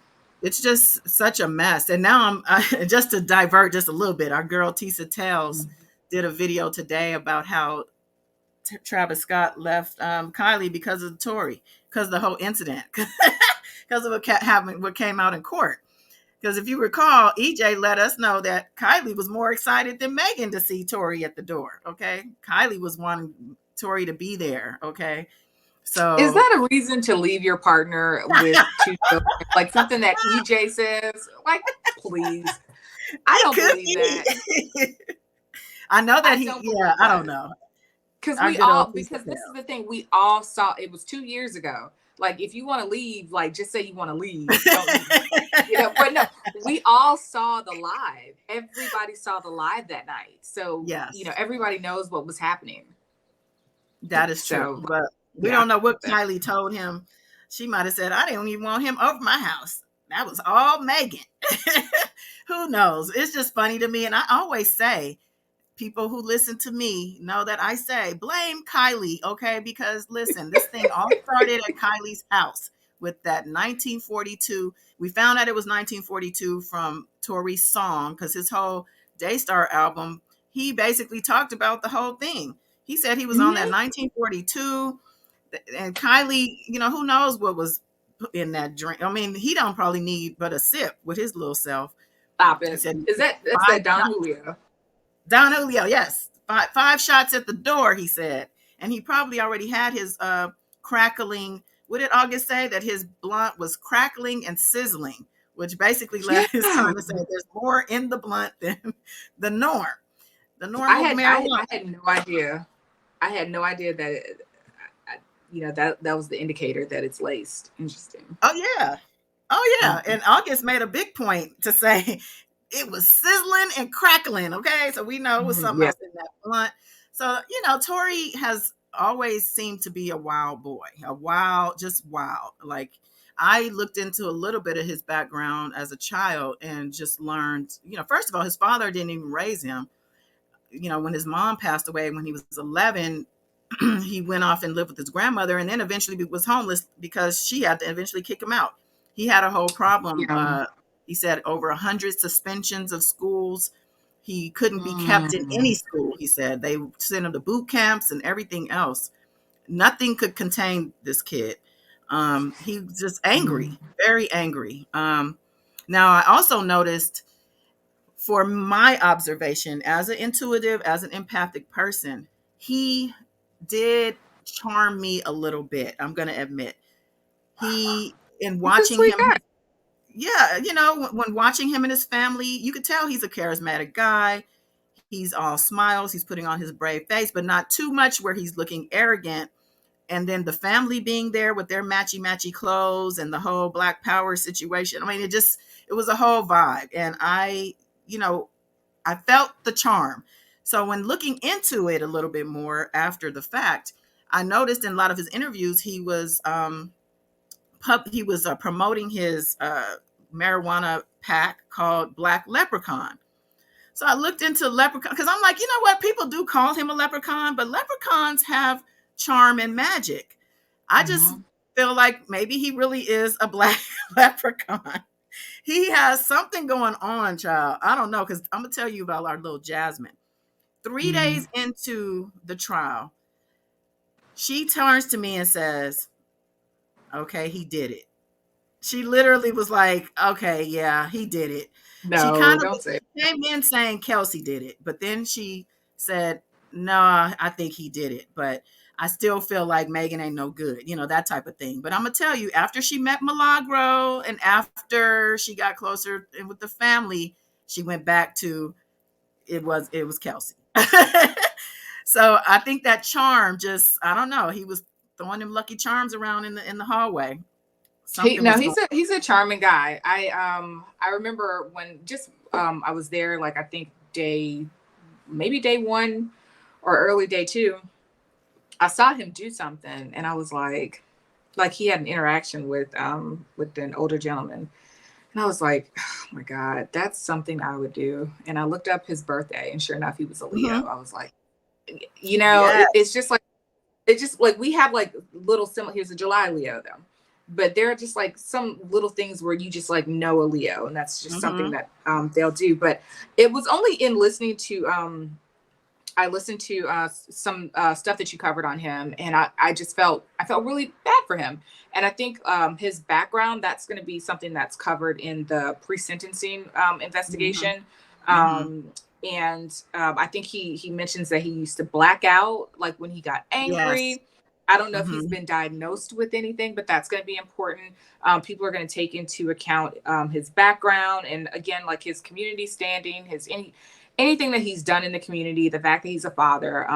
It's just such a mess. And now just to divert just a little bit, our girl Tisa Tells Mhm. did a video today about how Travis Scott left Kylie because of the Tory, because of the whole incident, because of what came out in court. Because if you recall, EJ let us know that Kylie was more excited than Megan to see Tory at the door. Okay, Kylie was wanting Tory to be there. Okay, Is so that a reason to leave your partner with two children? Like something that EJ says? Like, please. I it don't could believe that. be. I know that I he, don't yeah, believe I don't that. know. Because Our we good all, old piece of because this is hell. the thing, we all saw it was 2 years ago. Like, if you want to leave, like, just say you want to leave. Don't, but no, we all saw the live. Everybody saw the live that night. So, Yes, everybody knows what was happening. that is true. So, But we yeah. don't know what Kylie told him. She might have said, I didn't even want him over my house. That was all Megan. Who knows? It's just funny to me. And I always say, people who listen to me know that I say blame Kylie, okay? Because listen, this thing all started at Kylie's house with that 1942. We found out it was 1942 from Tory's song because his whole Daystar album, he basically talked about the whole thing. He said he was on that Mm-hmm. 1942, and Kylie, who knows what was in that drink. I mean, he don't probably need but a sip with his little self. Stop He it. said That's five that Don Julio. Don Julio, yes. Five shots at the door, he said. And he probably already had his crackling. What did August say? That his blunt was crackling and sizzling, which basically Yeah. is trying to say there's more in the blunt than the norm, the norm of marijuana. I had no idea. I had no idea that that was the indicator that it's laced. Interesting. Oh, yeah. Oh, yeah. Mm-hmm. And August made a big point to say it was sizzling and crackling. Okay. So we know it was something Yeah. else in that blunt. So, Tory has always seemed to be a wild boy, just wild. Like, I looked into a little bit of his background as a child and just learned, first of all, his father didn't even raise him. When his mom passed away when he was 11, he went off and lived with his grandmother and then eventually was homeless because she had to eventually kick him out. He had a whole problem. Yeah. He said over 100 suspensions of schools. He couldn't be kept in Mm. any school, he said. They sent him to boot camps and everything else. Nothing could contain this kid. He was just Mm. angry, very angry. Now, I also noticed, for my observation as an intuitive, as an empathic person, he did charm me a little bit. I'm going to admit. He, in He's a watching sweet him, guy. yeah, when watching him and his family, you could tell he's a charismatic guy. He's all smiles. He's putting on his brave face, but not too much where he's looking arrogant. And then the family being there with their matchy clothes and the whole Black Power situation. I mean, it was a whole vibe. And you know, I felt the charm. So when looking into it a little bit more after the fact, I noticed in a lot of his interviews he was promoting his marijuana pack called Black Leprechaun. So I looked into leprechaun because I'm like, you know what? People do call him a leprechaun, but leprechauns have charm and magic. I just Mhm. feel like maybe he really is a black leprechaun. He has something going on, child. I don't know, because I'm gonna tell you about our little Jasmine. 3 days Mm. into the trial, she turns to me and says, okay, he did it. She literally was like, okay, yeah, he did it. She No, kind of don't say it. came in saying Kelsey did it, but then she said, no, I think he did it, but I still feel like Megan ain't no good, that type of thing. But I'm gonna tell you, after she met Milagro and after she got closer with the family, she went back to it was Kelsey. So I think that charm just, I don't know, he was throwing them lucky charms around in the hallway. Something was going. He's a charming guy. I remember when just I was there, like, I think maybe day one or early day two. I saw him do something and I was like he had an interaction with an older gentleman. And I was like, oh my God, that's something I would do. And I looked up his birthday and sure enough, he was a Leo. Mhm. I was like, Yeah. it's just like we have like little similar. Here's a July Leo though, but there are just like some little things where you just like know a Leo, and that's just something Mhm. that they'll do. But it was only in listening to I listened to some stuff that you covered on him, and I felt really bad for him. And I think his background, that's going to be something that's covered in the pre-sentencing Mhm. investigation. Mhm. Um, and I think he mentions that he used to black out, like when he got Yes. angry. I don't know if he's Mhm. been diagnosed with anything, but that's going to be important. People are going to take into account his background and again, like his community standing, his any. anything that he's done in the community, the fact that he's a father,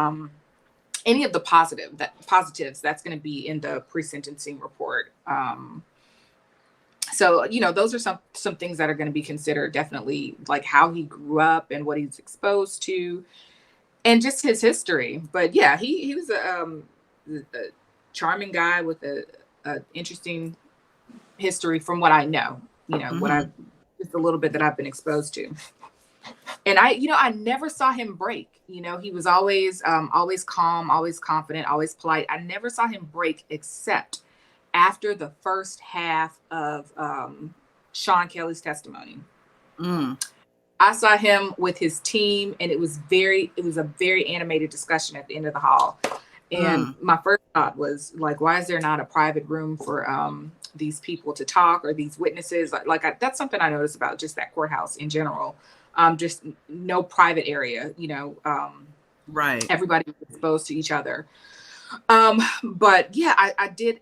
any of the positives that's going to be in the pre-sentencing report. So those are some things that are going to be considered, definitely, like how he grew up and what he's exposed to and just his history. But yeah, he was a charming guy with a interesting history from what I know, what Mm-hmm. I've just a little bit that I've been exposed to. And I never saw him break. He was always calm, always confident, always polite. I never saw him break except after the first half of Sean Kelly's testimony. Mm. I saw him with his team, and it was a very animated discussion at the end of the hall. And Mm. my first thought was like, why is there not a private room for these people to talk, or these witnesses? That's something I noticed about just that courthouse in general. Just no private area, Right. everybody was exposed to each other. But yeah, I did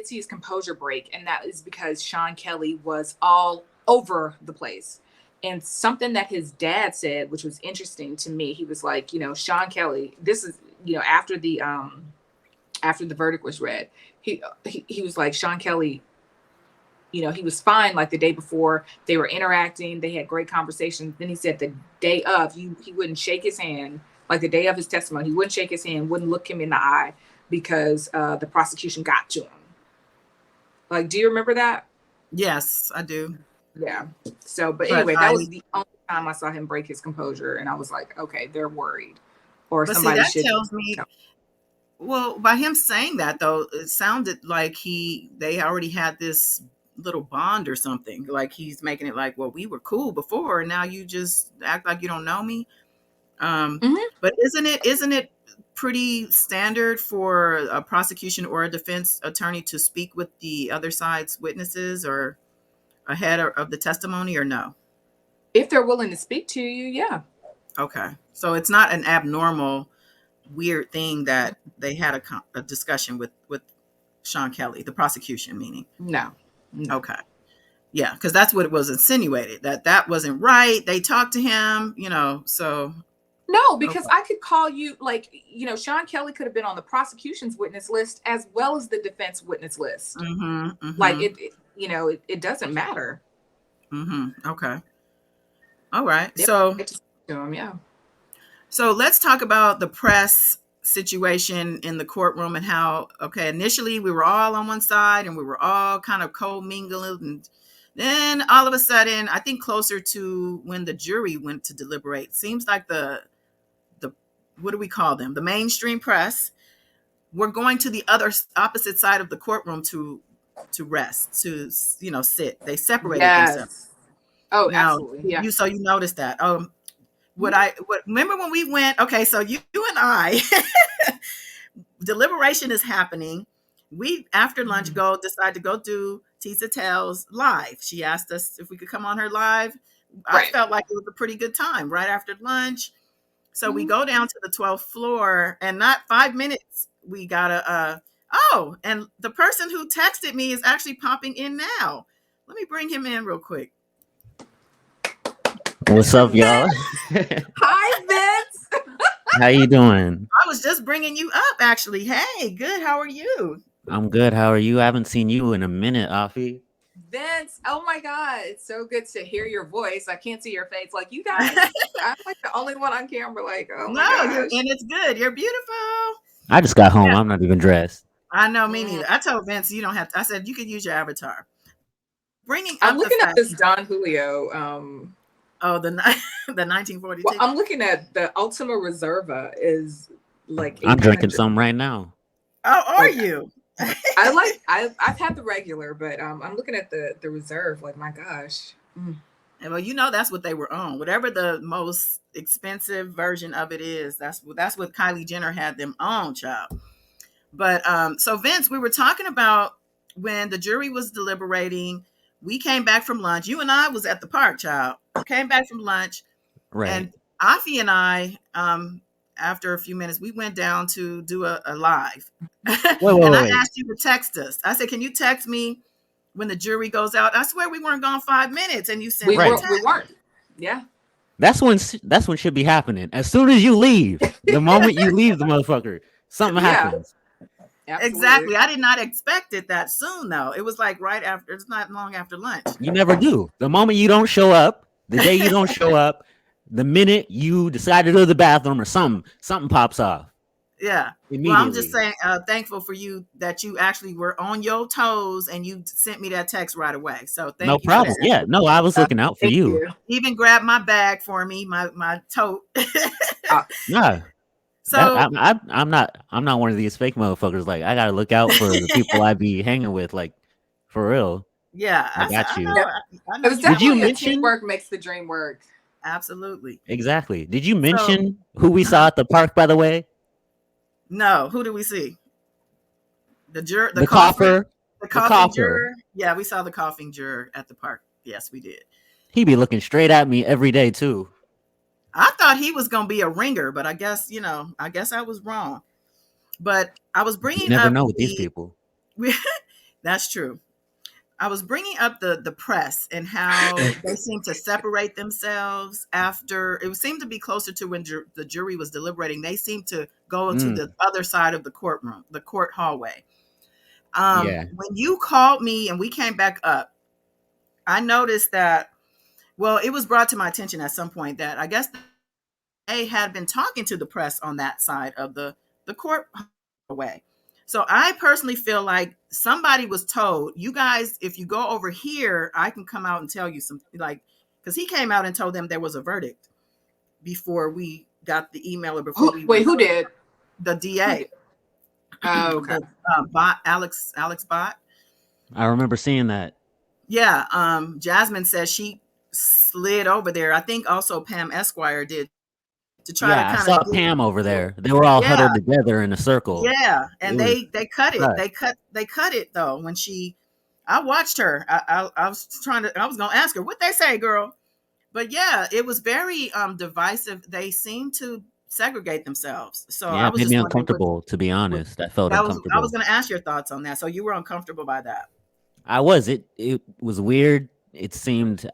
see his composure break, and that is because Sean Kelly was all over the place. And something that his dad said, which was interesting to me, he was like, Sean Kelly, this is, after the verdict was read, he was like, Sean Kelly, he was fine like the day before. They were interacting, they had great conversations. Then he said the day of, he wouldn't shake his hand. Like the day of his testimony, he wouldn't shake his hand, wouldn't look him in the eye because the prosecution got to him. Like, do you remember that? Yes, I do. Yeah. So, but But anyway, that I was the only time I saw him break his composure, and I was like, okay, they're worried, or but see somebody that should. tells me, well, by him saying that though, it sounded like they already had this little bond or something. Like he's making it like, well, we were cool before, and now you just act like you don't know me. Um, Mhm. but isn't it pretty standard for a prosecution or a defense attorney to speak with the other side's witnesses or ahead of the testimony, or no? If they're willing to speak to you, yeah. Okay, so it's not an abnormal, weird thing that they had a discussion with Sean Kelly, the prosecution, meaning. No, no. Okay, yeah, because that's what it was insinuated, that wasn't right. They talked to him, so No, because okay. I could call you, like, Sean Kelly could have been on the prosecution's witness list as well as the defense witness list. Mm-hmm. Like Mm-hmm. it doesn't matter. Mm-hmm. Okay. All right. They So get to speak to him, yeah. So let's talk about the press situation in the courtroom and how, okay, initially we were all on one side and we were all kind of co-mingled. And then all of a sudden, I think closer to when the jury went to deliberate, seems like the what do we call them? The mainstream press were going to the other opposite side of the courtroom to rest, to, sit. They separated themselves. Yes. Oh, Now, absolutely. Yeah. you noticed that. Mhm. Remember when we went, okay, so you and I, deliberation is happening. We, after lunch, Mhm. decide to go do Tisa Tells live. She asked us if we could come on her live. I Right. felt like it was a pretty good time right after lunch. So we Mhm. go down to the 12th floor, and not 5 minutes, we got oh, and the person who texted me is actually popping in now. Let me bring him in real quick. What's Mr. up, y'all? Vince, Hi, Vince. How you doing? I was just bringing you up, actually. Hey, good. How are you? I'm good. How are you? I haven't seen you in a minute, Afi. Vince, oh my God, it's so good to hear your voice. I can't see your face. Like, you guys, I'm like the only one on camera. Like, oh my No, you're, gosh. and it's good. You're beautiful. I just got home. Yeah, I'm not even dressed. I know, me Mm. neither. I told Vince you don't have to. I said you could use your avatar. Bringing I'm up the looking at fact, this Don Julio. oh, the 1940 Well, ticket. I'm looking at the Ultima Reserva is like I'm drinking 1800. some right now. Oh, are Okay. you? I've had the regular, but I'm looking at the reserve. Like, my gosh. Mm. Well, that's what they were on. Whatever the most expensive version of it is, that's what Kylie Jenner had them on, child. But so Vince, we were talking about when the jury was deliberating. We came back from lunch. You and I was at the park, child. Came back from lunch, Right. and Afi and I, after a few minutes, we went down to do a live. Wait, wait, And wait, I wait. asked you to text us. I said, "Can you text me when the jury goes out?" I swear we weren't gone 5 minutes, and you sent We me a Right. were text. we weren't. Yeah. That's when should be happening. As soon as you leave, the moment you leave the motherfucker, something Yeah, happens. absolutely. Exactly. I did not expect it that soon, though. It was like right after. It's not long after lunch. You never do. The moment you don't show up, the day you don't show up, the minute you decide to go to the bathroom or something pops off Yeah. Well, I'm just immediately. saying, thankful for you that you actually were on your toes and you sent me that text right away. So No thank you for problem. that. Yeah, no, I was looking out for Thank you. you. Even grabbed my bag for me, my tote. Uh, Nah, that So I'm not one of these fake motherfuckers. Like I gotta look out for the people I be hanging with. Like for real, yeah, I I said, got you. yeah, I it know was you got Did my you definitely a back. mention teamwork makes the dream work. Absolutely. exactly? Did you So, mention who we saw uh-huh. at the park? By the way, No, who do we see? The the coughing, coffer, the the coughing coffer. juror. Yeah, we saw the coughing juror at the park. Yes, we did. He be looking straight at me every day too. I thought he was going to be a ringer, but I guess, I guess I was wrong. But I was You bringing never up know with these people. that's true. I was bringing up the press and how they seem to separate themselves after it seemed to be closer to when the jury was deliberating. They seemed to go to Mm, the other side of the courtroom, the court hallway. yeah. When you called me and we came back up, I noticed that, well, it was brought to my attention at some point that I guess they had been talking to the press on that side of the court hallway. So I personally feel like somebody was told, you guys, if you go over here, I can come out and tell you something, like, because he came out and told them there was a verdict before we got the email or before we Wait, went, who did? the Who DA, did? Oh, okay. the bot, Alex Bot. I remember seeing that. Yeah, Jasmine says she slid over there. I think also Pam Esquire did, to try to Yeah, I kind of saw get, Pam over there. They were all yeah, huddled together in a circle. yeah, It and was they cut it. sus. They cut it though when she. I watched her. I was trying to. I was gonna ask her what they say, girl. But yeah, it was very divisive. They seem to segregate themselves. So Yeah, I it was made me just wondering uncomfortable, to be what honest. I felt that was. I was uncomfortable. gonna ask your thoughts on that. So you were uncomfortable by that. I was. It was weird. It seemed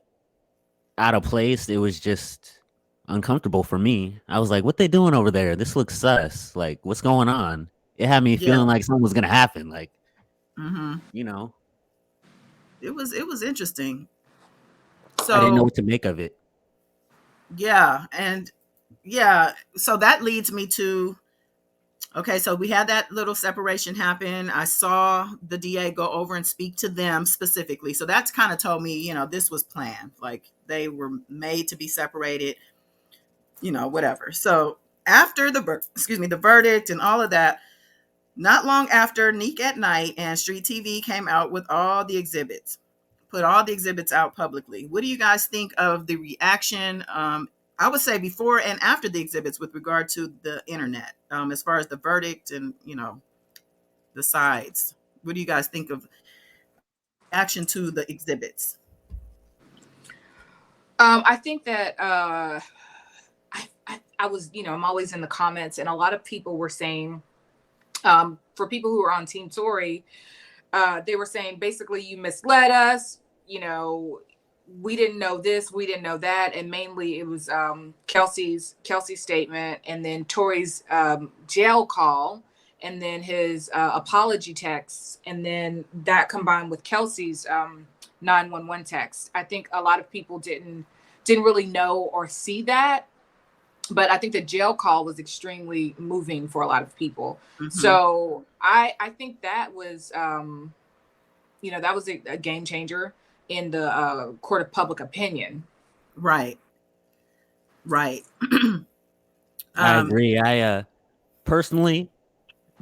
out of place. It was just uncomfortable for me. I was like, what they doing over there? This looks sus. Like, what's going on? It had me Yeah. feeling like something was gonna happen. Like, Hmm. you know, It was interesting. I didn't know So what to make of it. yeah, and yeah, so that leads me to, okay, so we had that little separation happen. I saw the DA go over and speak to them specifically. So that's kind of told me, this was planned. Like they were made to be separated, whatever. So after the verdict and all of that, not long after, Neek at Night and Street TV came out with all the exhibits, put all the exhibits out publicly. What do you guys think of the reaction? I would say before and after the exhibits with regard to the internet, as far as the verdict and the sides. What do you guys think of action to the exhibits? I think that I was, I'm always in the comments, and a lot of people were saying, for people who are on Team Tory, they were saying basically you misled us. We didn't know this, we didn't know that, and mainly it was Kelsey's statement, and then Tory's jail call, and then his apology text, and then that combined with Kelsey's 911 text. I think a lot of people didn't really know or see that, but I think the jail call was extremely moving for a lot of people. Hmm. So I think that was that was a game changer in the court of public opinion. Right, right. I um, agree. I personally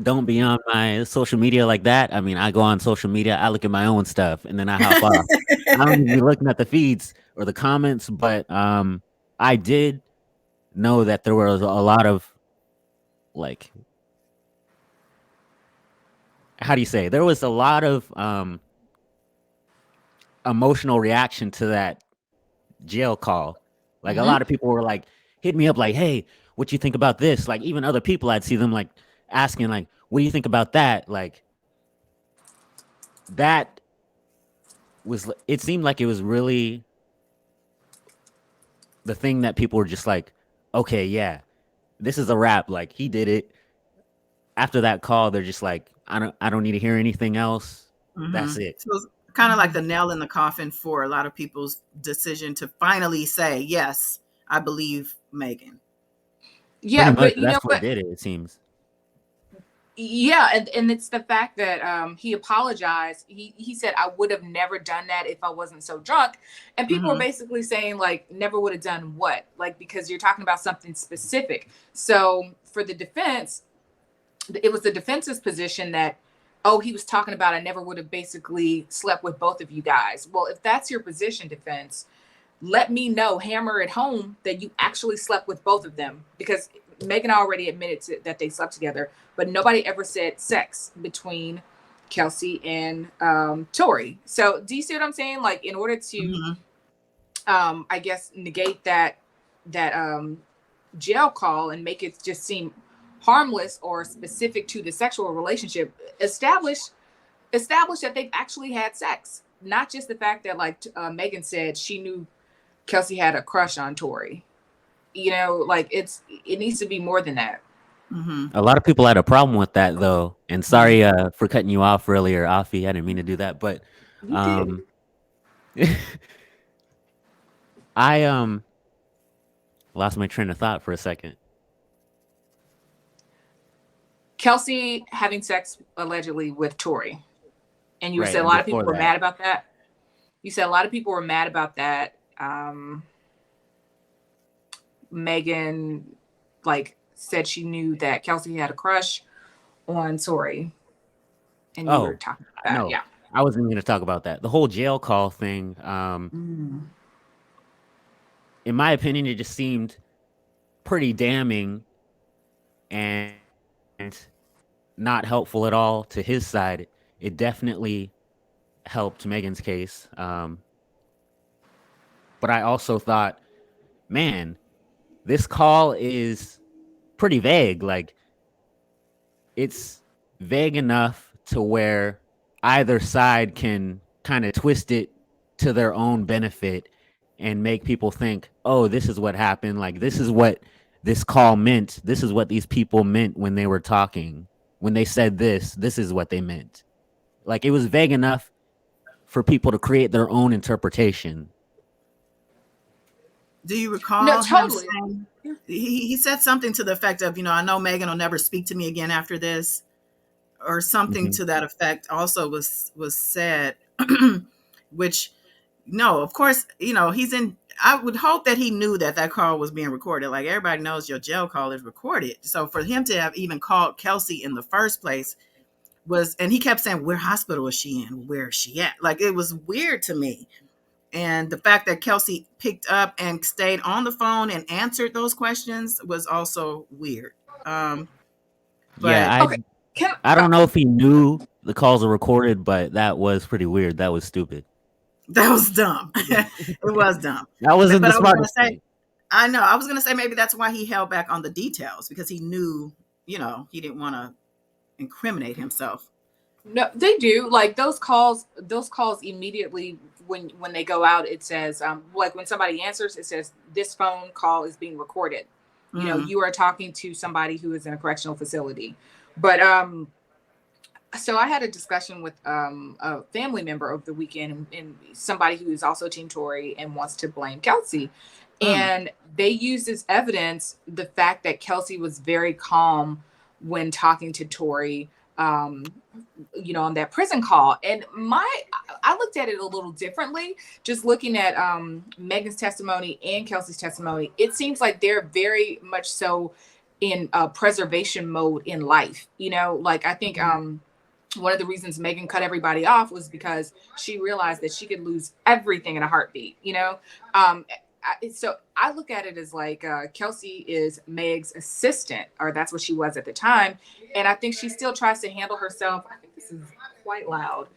don't be on my social media like that. I mean, I go on social media, I look at my own stuff, and then I hop off. I don't even be looking at the feeds or the comments, but I did know that there was a lot of like, how do you say? There was a lot of emotional reaction to that jail call. Like a Mm-hmm. lot of people were like, hit me up like, "Hey, what you think about this?" Like even other people, I'd see them like asking like, "What do you think about that?" Like that it seemed like it was really the thing that people were just like, okay, yeah, this is a wrap. Like he did it. After that call, they're just like, I don't need to hear anything else. Hmm. That's it. So it's kind of like the nail in the coffin for a lot of people's decision to finally say, yes, I believe Megan. Pretty Yeah, much. but you know That's what what? did it. It seems. Yeah, and it's the fact that he apologized. He said, I would have never done that if I wasn't so drunk. And people were Hmm. basically saying, like, never would have done what? Like, because you're talking about something specific. So for the defense, it was the defense's position that, oh, he was talking about I never would have basically slept with both of you guys. Well, if that's your position, defense, let me know, hammer it home, that you actually slept with both of them, because Megan already admitted that they slept together, but nobody ever said sex between Kelsey and Tory. So do you see what I'm saying? Like, in order to Hmm. I guess negate that jail call and make it just seem harmless or specific to the sexual relationship, establish that they've actually had sex, not just the fact that, like, Megan said she knew Kelsey had a crush on Tory. You know, like, it needs to be more than that. Hmm. A lot of people had a problem with that though. And Hmm. sorry for cutting you off earlier, Afi. I didn't mean to do that, but You did. um, I lost my train of thought for a second. Kelsey having sex allegedly with Tory, and you Right, said a and lot of people before were that, mad about that. You said a lot of people were mad about that. Megan, like, said she knew that Kelsey had a crush on Tory, and you were oh talking about that. no, Yeah. I wasn't going to talk about that. The whole jail call thing. Mm. In my opinion, it just seemed pretty damning and not helpful at all to his side. It definitely helped Megan's case. But I also thought, man, this call is pretty vague. Like, it's vague enough to where either side can kind of twist it to their own benefit and make people think, oh, this is what happened. Like, this is what this call meant. This is what these people meant when they were talking. When they said this is what they meant. Like, it was vague enough for people to create their own interpretation. Do you No, recall him totally. saying, he said something to the effect of, I know Megan will never speak to me again after this, or something Mm-hmm. to that effect also was said, which, no, of course, he's in. I would hope that he knew that that call was being recorded. Like, everybody knows your jail call is recorded. So for him to have even called Kelsey in the first place was, and he kept saying, where hospital is she in? Where is she at? Like, it was weird to me. And the fact that Kelsey picked up and stayed on the phone and answered those questions was also weird. Um, Yeah, but Okay. Can I don't know if he knew the calls were recorded, but that was pretty weird. That was stupid. that was dumb. It was dumb. That But wasn't the I was going to smartest say, thing. I know, I was going to say maybe that's why he held back on the details, because he knew, he didn't want to incriminate himself. No, they do. Like, those calls immediately, when they go out, it says, like, when somebody answers, it says this phone call is being recorded. You know, Mm, you are talking to somebody who is in a correctional facility. But so I had a discussion with a family member over the weekend, and somebody who is also Team Tory and wants to blame Kelsey. mm. And they used as evidence the fact that Kelsey was very calm when talking to Tory, um, on that prison call. And I looked at it a little differently, just looking at Megan's testimony and Kelsey's testimony. It seems like they're very much so in preservation mode in life. Like, I think one of the reasons Megan cut everybody off was because she realized that she could lose everything in a heartbeat. So I look at it as like, Kelsey is Meg's assistant, or that's what she was at the time. And I think she still tries to handle herself. I think this is quite loud.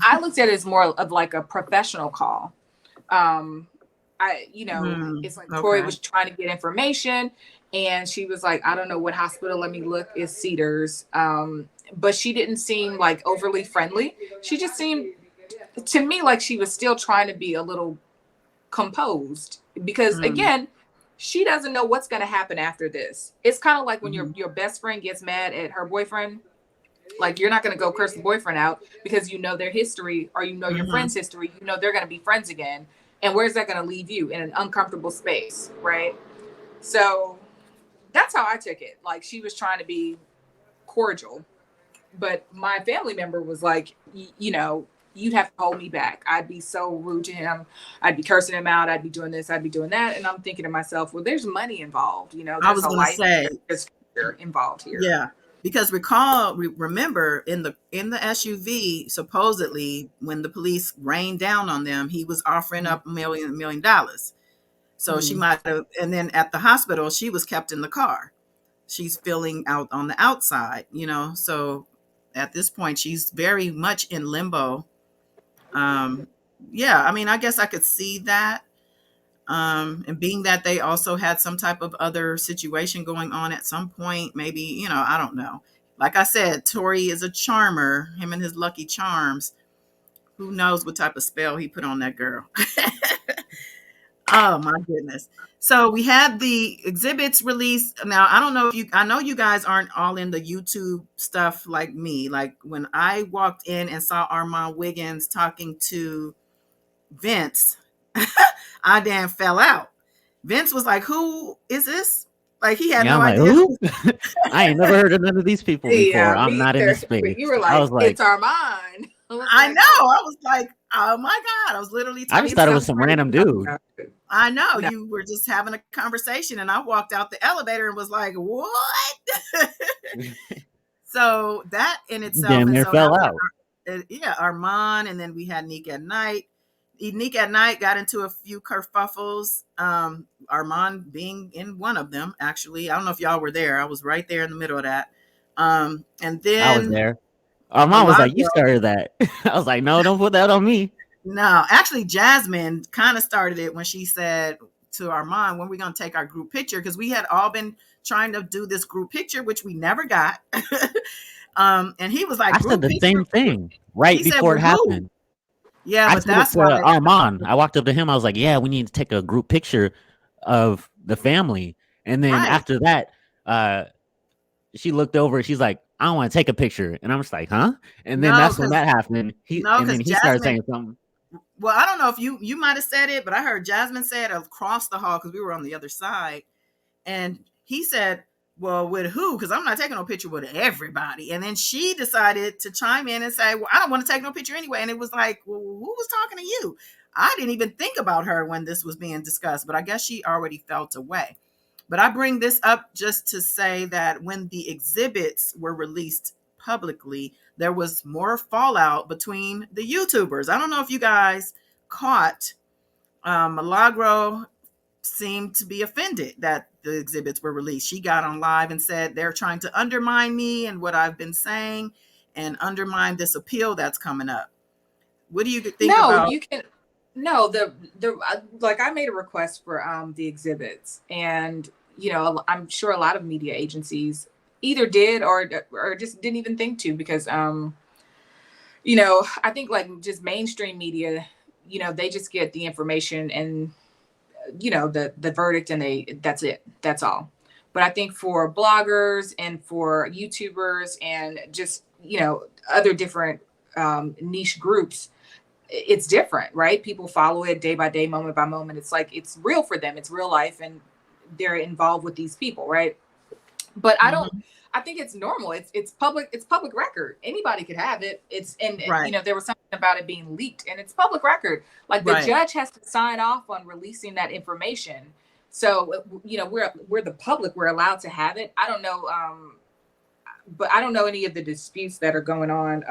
I looked at it as more of like a professional call. Um, Mm. it's like Tori Okay. was trying to get information, and she was like, I don't know what hospital, let me look, is Cedars. But she didn't seem like overly friendly. She just seemed to me like she was still trying to be a little composed because Mm. again, she doesn't know what's going to happen after this. It's kind of like when Mhm. your best friend gets mad at her boyfriend. Like you're not going to go curse the boyfriend out because you know their history or you know your Mhm. friend's history. You know they're going to be friends again. And where's that going to leave you? In an uncomfortable space, right? So that's how I took it. Like she was trying to be cordial, but my family member was like, you know, you'd have to hold me back. I'd be so rude to him. I'd be cursing him out. I'd be doing this. I'd be doing that. And I'm thinking to myself, well, there's money involved. You know, I there's was a gonna life say, here. There's future involved here. yeah, because remember in the SUV, supposedly when the police rained down on them, he was offering Mhm. up $1 million. So she Mhm. might have, and then at the hospital, she was kept in the car. She's filling out on the outside, you know. So at this point, she's very much in limbo. Um, yeah, I mean, I guess I could see that. And being that they also had some type of other situation going on at some point, maybe, you know, I don't know. Like I said, Tory is a charmer, him and his lucky charms. Who knows what type of spell he put on that girl? Oh my goodness. So we had the exhibits released. Now, I don't know if you, I know you guys aren't all in the YouTube stuff like me. Like when I walked in and saw Armand Wiggins talking to Vince, I damn fell out. Vince was like, "Who is this?" Like he had Yeah, no I'm like, idea who? who. I ain't never heard of none of these people before. Yeah, I'm me not in the either. But you space. were I like, was like, it's Armand. I was I like, know. oh, I was like, "Oh my god!" I was literally I he just talking thought it to. was sounds some crazy. random Oh, dude. no, I know no. you were just having a conversation, and I walked out the elevator and was like, "What?" So that in itself, Damn and near so now fell we out. have yeah Armand, and then we had Neek at Night. Neek at Night got into a few kerfuffles. Armand being in one of them, actually. I don't know if y'all were there. I was right there in the middle of that. And I was then there. Our mom was like, "You Milagro. started that." I was like, "No, don't put that on me." No, actually, Jasmine kind of started it when she said to Armand, "When we gonna take our group picture?" Because we had all been trying to do this group picture, which we never got. And he was like, I said "Group the picture." same thing right He said, before "With it who?" happened. Yeah, I but said it that's to why. Armand. I walked up to him. I was like, "Yeah, we need to take a group picture of the family." And then Right. after that, uh, she looked over. She's like, "I don't want to take a picture." And I'm just like, "Huh?" And then No, that's when because that happened. no, And then because he started Jasmine. saying something. Well, I don't know if you might have said it, but I heard Jasmine say it across the hall because we were on the other side, and he said, "Well, with who? Because I'm not taking no picture with everybody." And then she decided to chime in and say, "Well, I don't want to take no picture anyway." And it was like, "Well, who was talking to you?" I didn't even think about her when this was being discussed, but I guess she already felt away. But I bring this up just to say that when the exhibits were released publicly, there was more fallout between the YouTubers. I don't know if you guys caught Milagro seemed to be offended that the exhibits were released. She got on live and said they're trying to undermine me and what I've been saying and undermine this appeal that's coming up. What do you think No, about? you can. No, the like I made a request for the exhibits, and you know I'm sure a lot of media agencies either did or just didn't even think to because you know I think like just mainstream media, you know they just get the information and you know the verdict and they that's it, that's all. But I think for bloggers and for YouTubers and just you know other different niche groups, it's different, right? People follow it day by day, moment by moment. It's like it's real for them. It's real life, and they're involved with these people, right? But I don't. Mhm. I think it's normal. It's public. It's public record. Anybody could have it. It's and you Right, know there was something about it being leaked, and it's public record. Like the right. judge has to sign off on releasing that information. So you know we're the public. We're allowed to have it. I don't know. But I don't know any of the disputes that are going on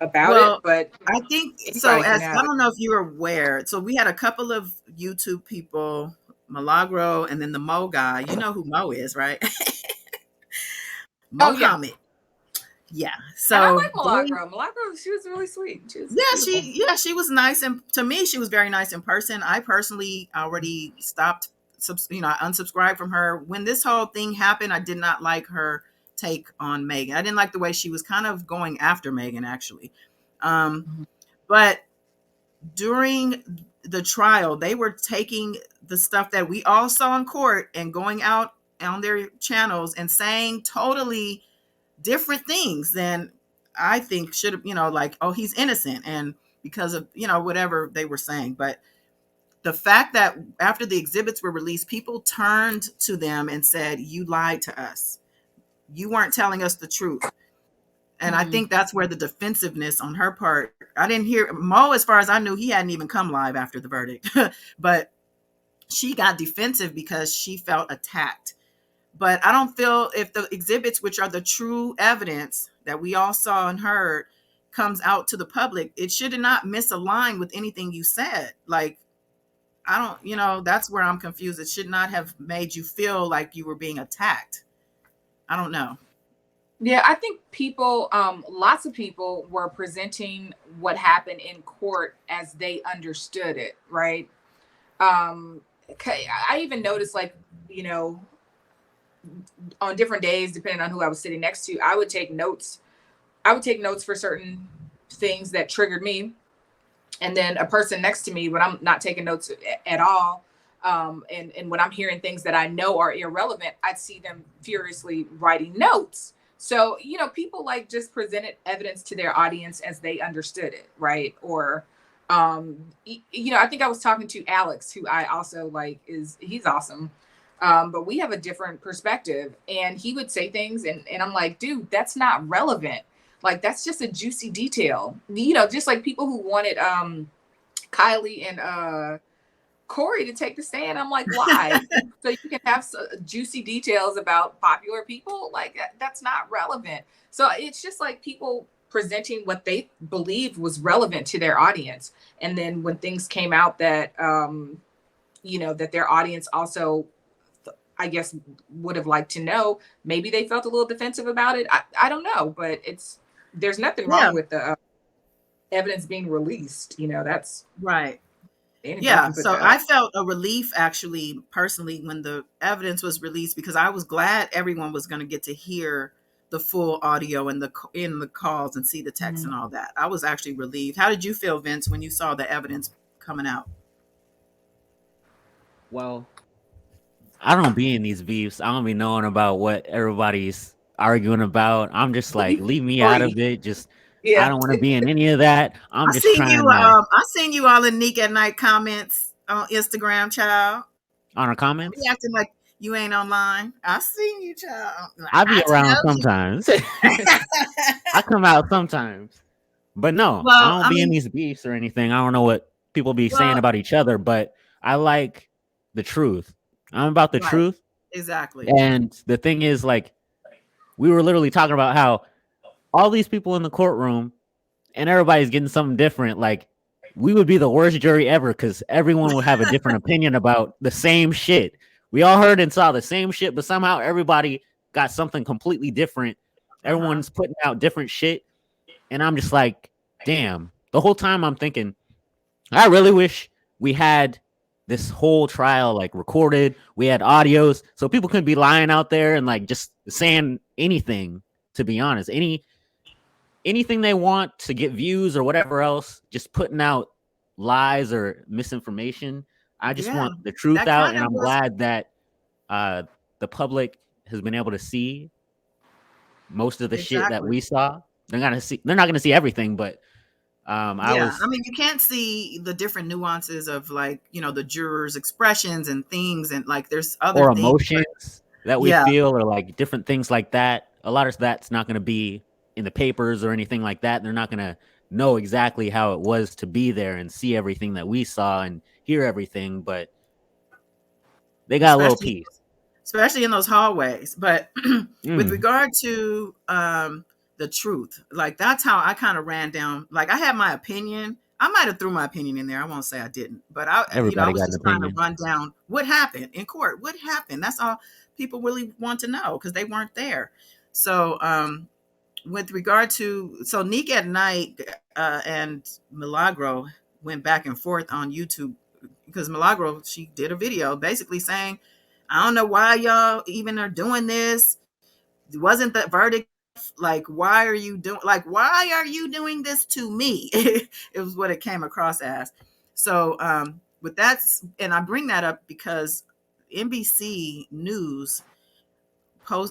about it. Well, But I think so. anybody can As I have it. don't know if you're aware, so we had a couple of YouTube people, Milagro, and then the Mo guy. You know who Mo is, right? Oh Mo yeah. Hammed. Yeah. And I So like they, Milagro. Milagro, she was really sweet. She was yeah, beautiful. she was nice, and to me, she was very nice in person. I personally already stopped, you know, I unsubscribed from her when this whole thing happened. I did not like her take on Megan. I didn't like the way she was kind of going after Megan, actually. Um, Mhm. but during the trial, they were taking the stuff that we all saw in court and going out on their channels and saying totally different things than I think should have, like, oh, he's innocent, and because of, whatever they were saying. But the fact that after the exhibits were released, people turned to them and said, you lied to us. You weren't telling us the truth. And I Mm. think that's where the defensiveness on her part, I didn't hear Mo, as far as I knew, he hadn't even come live after the verdict. But she got defensive because she felt attacked. But I don't feel, if the exhibits, which are the true evidence that we all saw and heard, comes out to the public, it should not misalign with anything you said. Like, I don't, that's where I'm confused. It should not have made you feel like you were being attacked. I don't know. Yeah, I think people, lots of people were presenting what happened in court as they understood it, right? I even noticed, like, you know, on different days, depending on who I was sitting next to, I would take notes. I would take notes for certain things that triggered me, and then a person next to me when I'm not taking notes at all, and when I'm hearing things that I know are irrelevant, I'd see them furiously writing notes. So, people like just presented evidence to their audience as they understood it, right? Or I think I was talking to Alex, who I also like, he's awesome. But we have a different perspective, and he would say things, and I'm like, dude, that's not relevant. Like, that's just a juicy detail. Just like people who wanted Kylie and Corey to take the stand. I'm like, why? So you can have juicy details about popular people? Like, that's not relevant. So it's just like people presenting what they believed was relevant to their audience. And then when things came out that, that their audience also, I guess, would have liked to know, maybe they felt a little defensive about it. I don't know, but there's nothing Yeah. wrong with the evidence being released. That's Right. anybody Yeah. can put So that I up. felt a relief, actually, personally, when the evidence was released, because I was glad everyone was going to get to hear the full audio and the calls and see the text Mhm. and all that. I was actually relieved. How did you feel, Vince, when you saw the evidence coming out? Well, I don't be in these beefs. I don't be knowing about what everybody's arguing about. I'm just like, leave me out Free. of it. Just I Yeah. don't want to be in any of that. I'm just trying to I seen you all in Neek at Night comments on Instagram, child. on our Don't be comments. acting like you ain't online. I seen you, child. I be I around tell you. sometimes. I come out sometimes. But no, I Well, don't I be in mean, these beefs or anything. I don't know what people be saying well, about each other, but I like the truth. I'm about the right, truth. exactly. And the thing is, like, we were literally talking about how all these people in the courtroom and everybody's getting something different. Like, we would be the worst jury ever because everyone would have a different opinion about the same shit. We all heard and saw the same shit, but somehow everybody got something completely different. Uh-huh. Everyone's putting out different shit. And I'm just like, damn. The whole time I'm thinking, I really wish we had this whole trial like recorded. We had audios so people couldn't be lying out there and like just saying anything, to be honest. Anything they want to get views or whatever else, just putting out lies or misinformation. I just Yeah, want the truth that out, kind and of I'm was glad that uh, the public has been able to see most of the shit that exactly. we saw. They're not gonna see everything, but I Yeah, I was mean, you can't see the different nuances of, like, the jurors' expressions and things, and like there's other or things. But emotions that we yeah, feel or like different things like that. A lot of that's not gonna be in the papers or anything like that. They're not gonna know exactly how it was to be there and see everything that we saw and hear everything, but they got a little especially piece. especially in those hallways. But with Mm, regard to the truth, like, that's how I kind of ran down. Like, I had my opinion. I might have threw my opinion in there. I won't say I didn't, but I everybody was got an just trying to opinion. run down what happened in court. What happened? That's all people really want to know because they weren't there. So, with regard to, so Neek at Night and Milagro went back and forth on YouTube, because Milagro, she did a video basically saying, I don't know why y'all even are doing this. It wasn't the verdict. Like, why are you doing this to me? It was what it came across as. So with that, and I bring that up because NBC News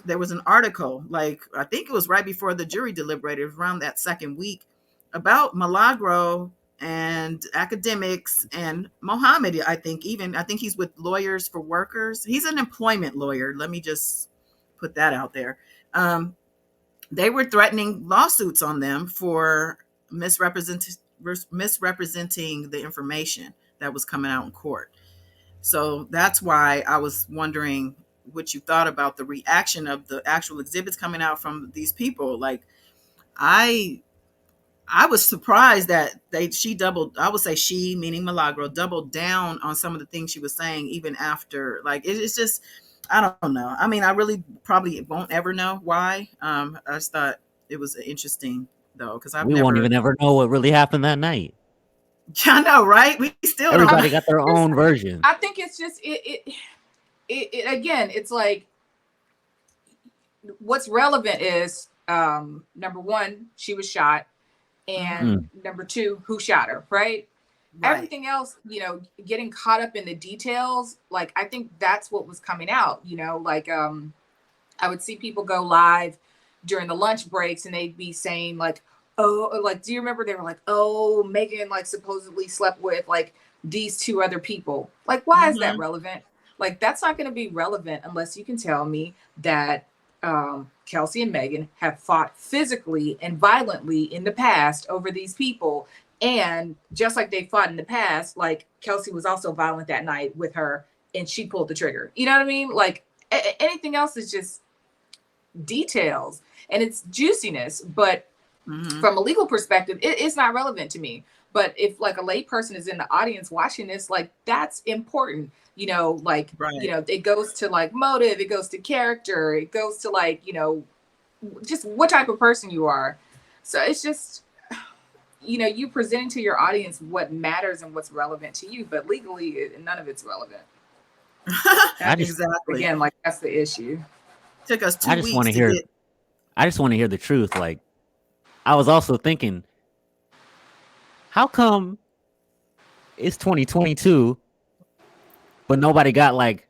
there was an article, like I think it was right before the jury deliberated, around that second week, about Milagro and academics and Mohammed. I think he's with Lawyers for Workers. He's an employment lawyer. Let me just put that out there. They were threatening lawsuits on them for misrepresenting the information that was coming out in court. So that's why I was wondering what you thought about the reaction of the actual exhibits coming out from these people. Like, I I was surprised that she doubled. I would say she, meaning Milagro, doubled down on some of the things she was saying, even after. Like, it's just, I don't know. I mean, I really probably won't ever know why. I just thought it was interesting though, because I've We won't never. even ever know what really happened that night. I know, right? We still don't. Everybody got their own version. I think it's just it again. It's like what's relevant is number one, she was shot, and number two, who shot her, right? Right. Everything else, getting caught up in the details, like I think that's what was coming out, like I would see people go live during the lunch breaks and they'd be saying like, oh, like, do you remember they were like, oh, Megan like supposedly slept with like these two other people. Like, why is that relevant? Like, that's not going to be relevant unless you can tell me that Kelsey and Megan have fought physically and violently in the past over these people. And just like they fought in the past, like Kelsey was also violent that night with her and she pulled the trigger. You know what I mean? Like anything else is just details and it's juiciness. But from a legal perspective, it's not relevant to me. But if like a lay person is in the audience watching this, like that's important. Like, it goes to like motive, it goes to character, it goes to like, just what type of person you are. So it's just, you presenting to your audience what matters and what's relevant to you, but legally, none of it's relevant. Exactly. Again, like that's the issue. Took us 2 I just weeks want to to hear. get. I just want to hear the truth. Like, I was also thinking, how come it's 2022, but nobody got like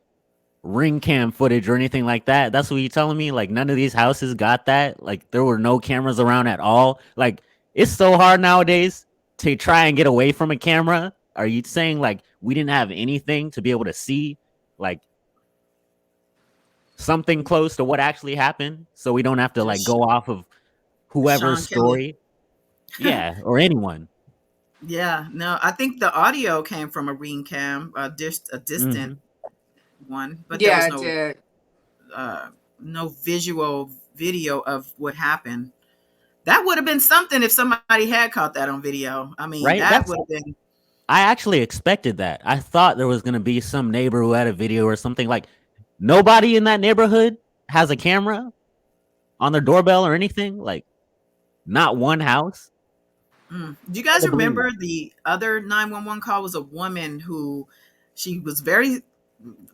ring cam footage or anything like that? That's what you're telling me? Like, none of these houses got that? Like, there were no cameras around at all? Like, it's so hard nowadays to try and get away from a camera. Are you saying like we didn't have anything to be able to see like something close to what actually happened, so we don't have to like Just go off of whoever's Sean Kelly. story? Yeah, or anyone. Yeah, no, I think the audio came from a ring cam, a distant one, but there was Yeah, it did. no visual video of what happened. That would have been something if somebody had caught that on video. I mean, Right? that would have been. I actually expected that. I thought there was going to be some neighbor who had a video or something. Like, nobody in that neighborhood has a camera on their doorbell or anything. Like, not one house. Do you guys remember the other 911 call? Was a woman who she was very,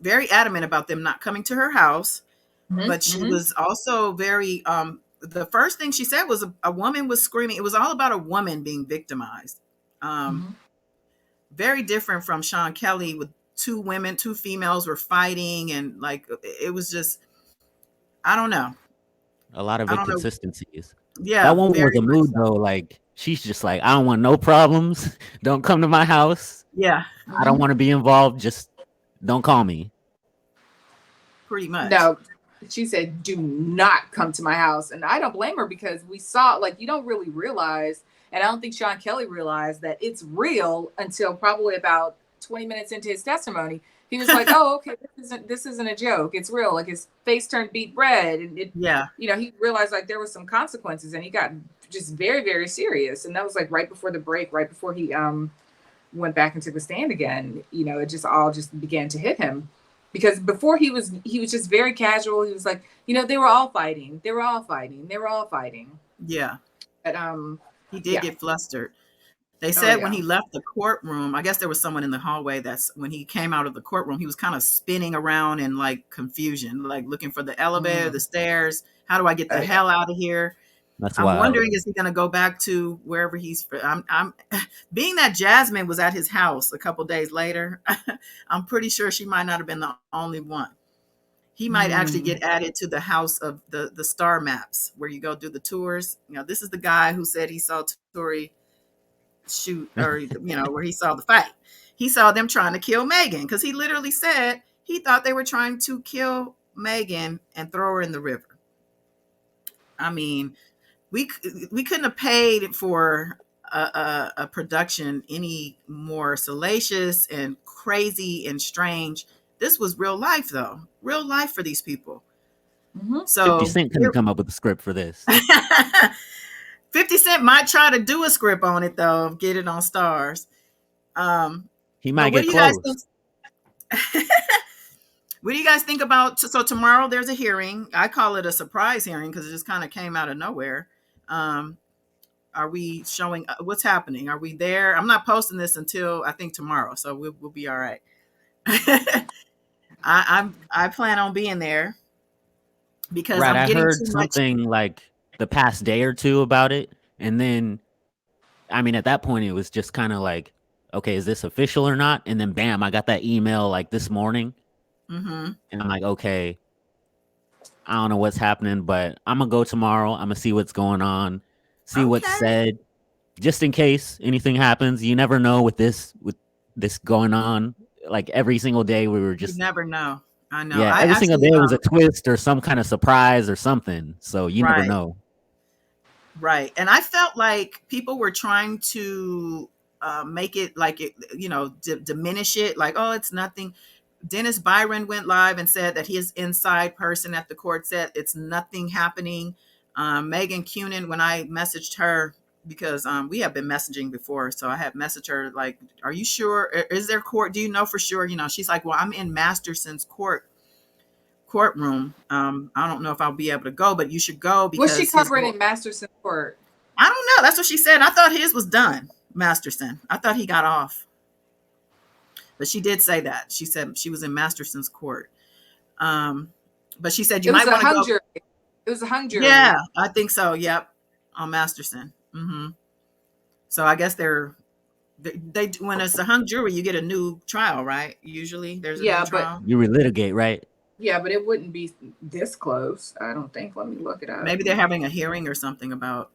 very adamant about them not coming to her house, but she was also very. The first thing she said was a woman was screaming. It was all about a woman being victimized. Very different from Sean Kelly with two females were fighting, and like it was just, I don't know. A lot of I don't know. inconsistencies. Yeah, That woman was very a much mood so. though. Like, she's just like, I don't want no problems. Don't come to my house. Yeah, I don't want to be involved. Just don't call me. pretty much. No, she said, do not come to my house. And I don't blame her because we saw, like, you don't really realize, and I don't think Sean Kelly realized that it's real until probably about 20 minutes into his testimony. He was like, oh, okay, this isn't a joke. It's real. Like, his face turned beet red. And Yeah. he realized like there was some consequences and he got just very, very serious. And that was like right before the break, right before he went back and took the stand again. It just all just began to hit him. Because before he was just very casual. He was like, they were all fighting. They were all fighting. They were all fighting. Yeah. But he did get flustered. They said when he left the courtroom, I guess there was someone in the hallway. That's when he came out of the courtroom, he was kind of spinning around in like confusion, like looking for the elevator, the stairs. How do I get the hell out of here? That's I'm wild. wondering, is he going to go back to wherever he's? I'm being that Jasmine was at his house a couple days later. I'm pretty sure she might not have been the only one. He might actually Mm. get added to the house of the star maps where you go do the tours. This is the guy who said he saw Tory shoot, or where he saw the fight. He saw them trying to kill Megan because he literally said he thought they were trying to kill Megan and throw her in the river. I mean, we we couldn't have paid for a production any more salacious and crazy and strange. This was real life, though, real life for these people. Hmm. 50 So Cent couldn't come up with a script for this. 50 Cent might try to do a script on it, though, get it on Stars. Um, He but might what get do you guys close. think? What do you guys think about? So tomorrow there's a hearing. I call it a surprise hearing because it just kind of came out of nowhere. Um, are we showing what's happening? Are we there? I'm not posting this until I think tomorrow, so we'll be all right. I plan on being there because Right. I'm I getting heard too much. something like the past day or two about it. And then, I mean, at that point, it was just kind of like, okay, is this official or not? And then, bam, I got that email like this morning. Hmm. And I'm like, okay, I don't know what's happening, but I'm going to go tomorrow. I'm going to see what's going on, see what's Okay, said, just in case anything happens. You never know with this going on. Like every single day, we were you just, never know. I know. yeah, I every single actually, day was a twist or some kind of surprise or something. So you never right. know. Right. And I felt like people were trying to make it like it, diminish it, like, oh, it's nothing. Dennis Byron went live and said that his inside person at the court said it's nothing happening. Megan Cunin, when I messaged her, because we have been messaging before, so I had messaged her like, "Are you sure? Is there court? Do you know for sure?" She's like, "Well, I'm in Masterson's courtroom. I don't know if I'll be able to go, but you should go What's she because his." covering in Masterson Court? I don't know. That's what she said. I thought his was done, Masterson. I thought he got off, but she did say that. She said she was in Masterson's court. Um, but she said you It was might a want to hung go. jury. It was a hung Yeah, jury. I think so. Yep, on Masterson. So I guess they when it's a hung jury, you get a new trial, right? Usually, there's a new Yeah, but trial. You relitigate, right? yeah, but it wouldn't be this close. I don't think. Let me look it up. Maybe they're having a hearing or something about.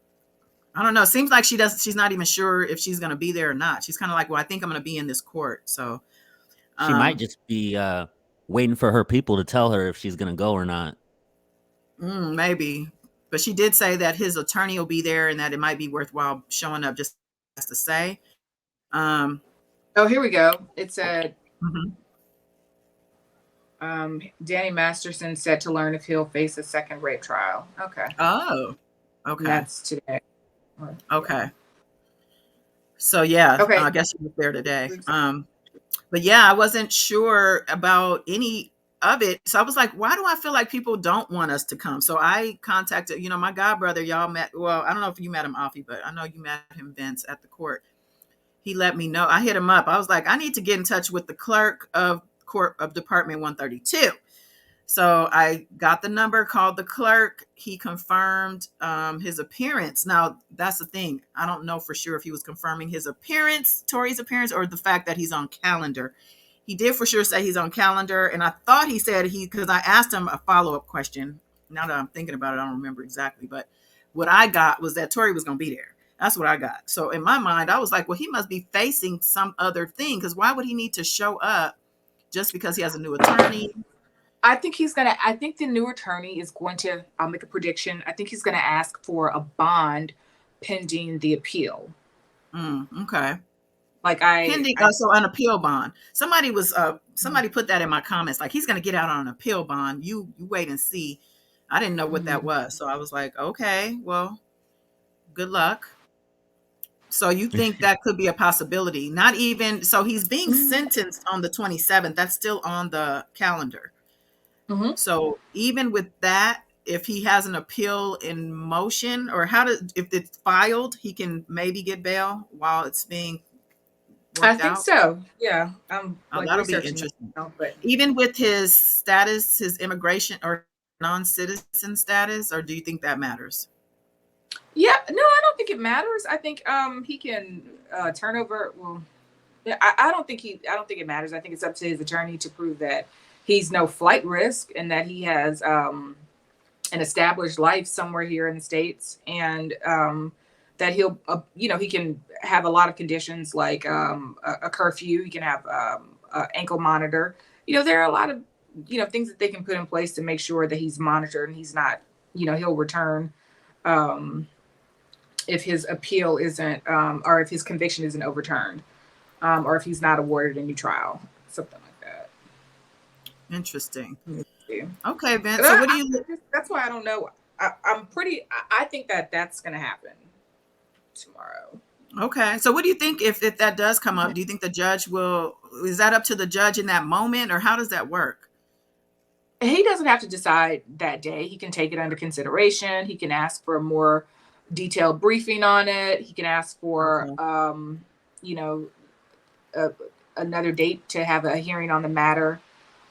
I don't know. It seems like she does. She's not even sure if she's going to be there or not. She's kind of like, well, I think I'm going to be in this court. So, She might um, just be waiting for her people to tell her if she's gonna go or not. maybe. But she did say that his attorney will be there and that it might be worthwhile showing up just to say. Um, Oh, here we go. It said mhm. Danny Masterson said to learn if he'll face a second rape trial. Okay, Oh, and okay. that's today. Yeah. Okay. So yeah, Okay. I guess she was there today. But yeah, I wasn't sure about any of it. So I was like, why do I feel like people don't want us to come? So I contacted, my god brother, y'all met. Well, I don't know if you met him, Afi, but I know you met him, Vince, at the court. He let me know. I hit him up. I was like, I need to get in touch with the clerk of court of Department 132. So I got the number, called the clerk. He confirmed his appearance. Now, that's the thing. I don't know for sure if he was confirming his appearance, Tori's appearance, or the fact that he's on calendar. He did for sure say he's on calendar. And I thought he said because I asked him a follow-up question. Now that I'm thinking about it, I don't remember exactly. But what I got was that Tori was going to be there. That's what I got. So in my mind, I was like, well, he must be facing some other thing because why would he need to show up just because he has a new attorney? I think he's gonna. I think the new attorney is going to. I'll make a prediction. I think he's going to ask for a bond pending the appeal. Okay. Like Pending I so an appeal bond. Somebody put that in my comments, like he's gonna get out on an appeal bond. You wait and see. I didn't know what that Mhm. was. So I was like, okay, well, good luck. So you think that could be a possibility? Not even so he's being sentenced on the 27th. That's still on the calendar. Mhm. So even with that, if he has an appeal in motion, or if it's filed, he can maybe get bail while it's being I worked think out. so. Yeah, I'm Oh, like that'll be researching it interesting. now, but Even with his status, his immigration or non-citizen status, or do you think that matters? Yeah, no, I don't think it matters. I think he can turn over. Well, yeah, I don't think it matters. I think it's up to his attorney to prove that he's no flight risk and that he has an established life somewhere here in the states, and that he'll he can have a lot of conditions like a curfew. He can have a ankle monitor. There are a lot of things that they can put in place to make sure that he's monitored and he's not. He'll return. Um, if his appeal isn't, or if his conviction isn't overturned, or if he's not awarded a new trial, something like that. Interesting. Let me see. Okay, Vince. So But what do you? that's why I don't know. I'm pretty. I think that that's going to happen tomorrow. Okay. So what do you think if that does come up? Do you think the judge will? Is that up to the judge in that moment, or how does that work? He doesn't have to decide that day. He can take it under consideration. He can ask for a more detailed briefing on it. He can ask for, Okay. you know, a, another date to have a hearing on the matter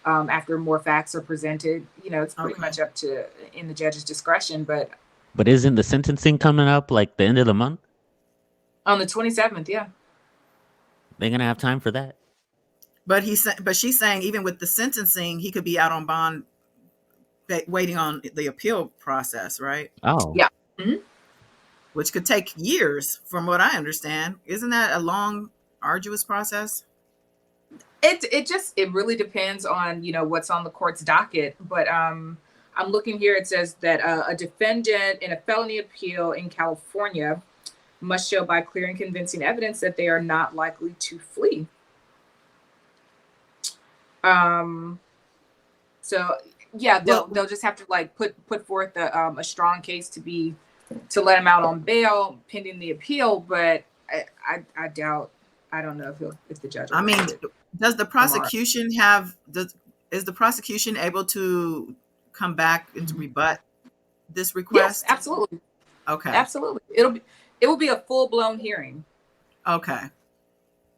after more facts are presented. It's pretty Okay. much up to in the judge's discretion. But But isn't the sentencing coming up like the end of the month? on the 27th, yeah. They're gonna have time for that. But she's saying even with the sentencing, he could be out on bond, waiting on the appeal process, right? Oh, Yeah. Mhm. Which could take years, from what I understand. Isn't that a long, arduous process? It really depends on what's on the court's docket, but I'm looking here. It says that a defendant in a felony appeal in California must show by clear and convincing evidence that they are not likely to flee. um so yeah, they'll Well, just have to like put forth a strong case to let him out on bail pending the appeal, but I doubt. I don't know if the judge will I mean, grant it does the tomorrow. prosecution have does is the prosecution able to come back and to Mhm. rebut this Yes, request? absolutely. Okay. Absolutely. It will be a full-blown hearing. Okay.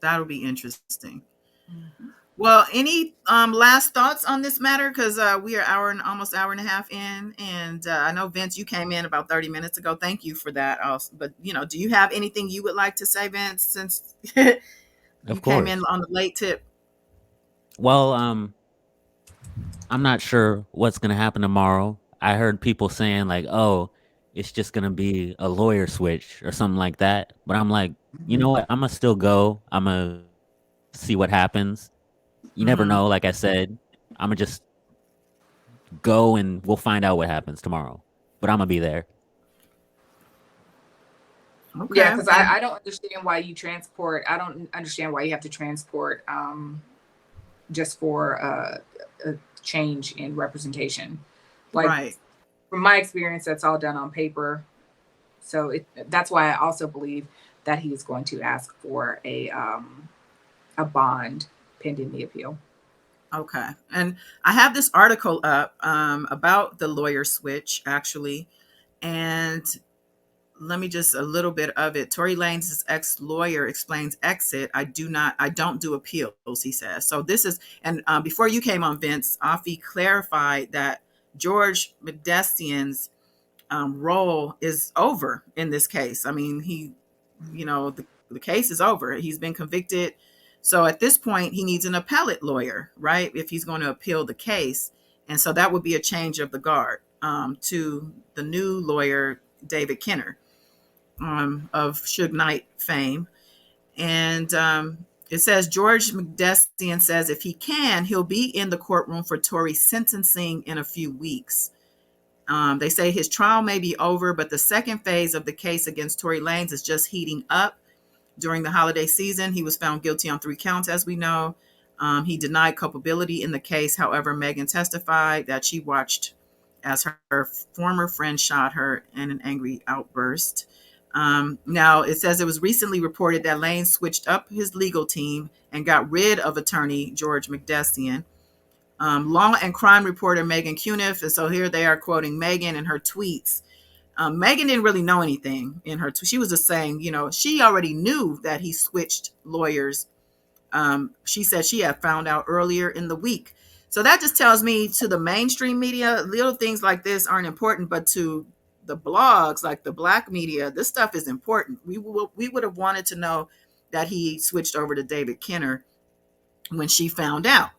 That'll be interesting. Mhm. Well, any last thoughts on this matter? Because we are almost hour and a half in, and I know Vince, you came in about 30 minutes ago. Thank you for that. Also, but do you have anything you would like to say, Vince? Since you of came in course. on the late tip. Well, I'm not sure what's gonna happen tomorrow. I heard people saying like, "Oh, it's just gonna be a lawyer switch or something like that." But I'm like, you know what? I'm gonna still go. I'm gonna see what happens. You never Mm-hmm. know. Like I said, I'm gonna just go and we'll find out what happens tomorrow. But I'm gonna be there. Yeah, Okay. because And I don't understand why you transport. I don't understand why you have to transport just for a change in representation. Like right. from my experience, that's all done on paper. So that's why I also believe that he is going to ask for a bond pending the appeal. Okay. And I have this article up about the lawyer switch, actually. And let me just a little bit of it. Tory Lanez's ex-lawyer explains exit. I don't do appeals, he says. So this is, and before you came on, Vince, Afi clarified that George Medestian's role is over in this case. I mean, the case is over. He's been convicted. So at this point, he needs an appellate lawyer, right? If he's going to appeal the case. And so that would be a change of the guard to the new lawyer, David Kenner, of Suge Knight fame. And it says George McDestian says if he can, he'll be in the courtroom for Tory's sentencing in a few weeks. They say his trial may be over, but the second phase of the case against Tory Lanez is just heating up. During the holiday season, he was found guilty on 3 counts, as we know. He denied culpability in the case. However, Megan testified that she watched as her former friend shot her in an angry outburst. Now, it says it was recently reported that Lane switched up his legal team and got rid of attorney George McDestian. Law and crime reporter Megan Cuniff, and so here they are quoting Megan in her tweets. Megan didn't really know anything in her. She was just saying, she already knew that he switched lawyers. She said she had found out earlier in the week. So that just tells me to the mainstream media, little things like this aren't important, but to the blogs, like the black media, this stuff is important. We would have wanted to know that he switched over to David Kenner when she found out.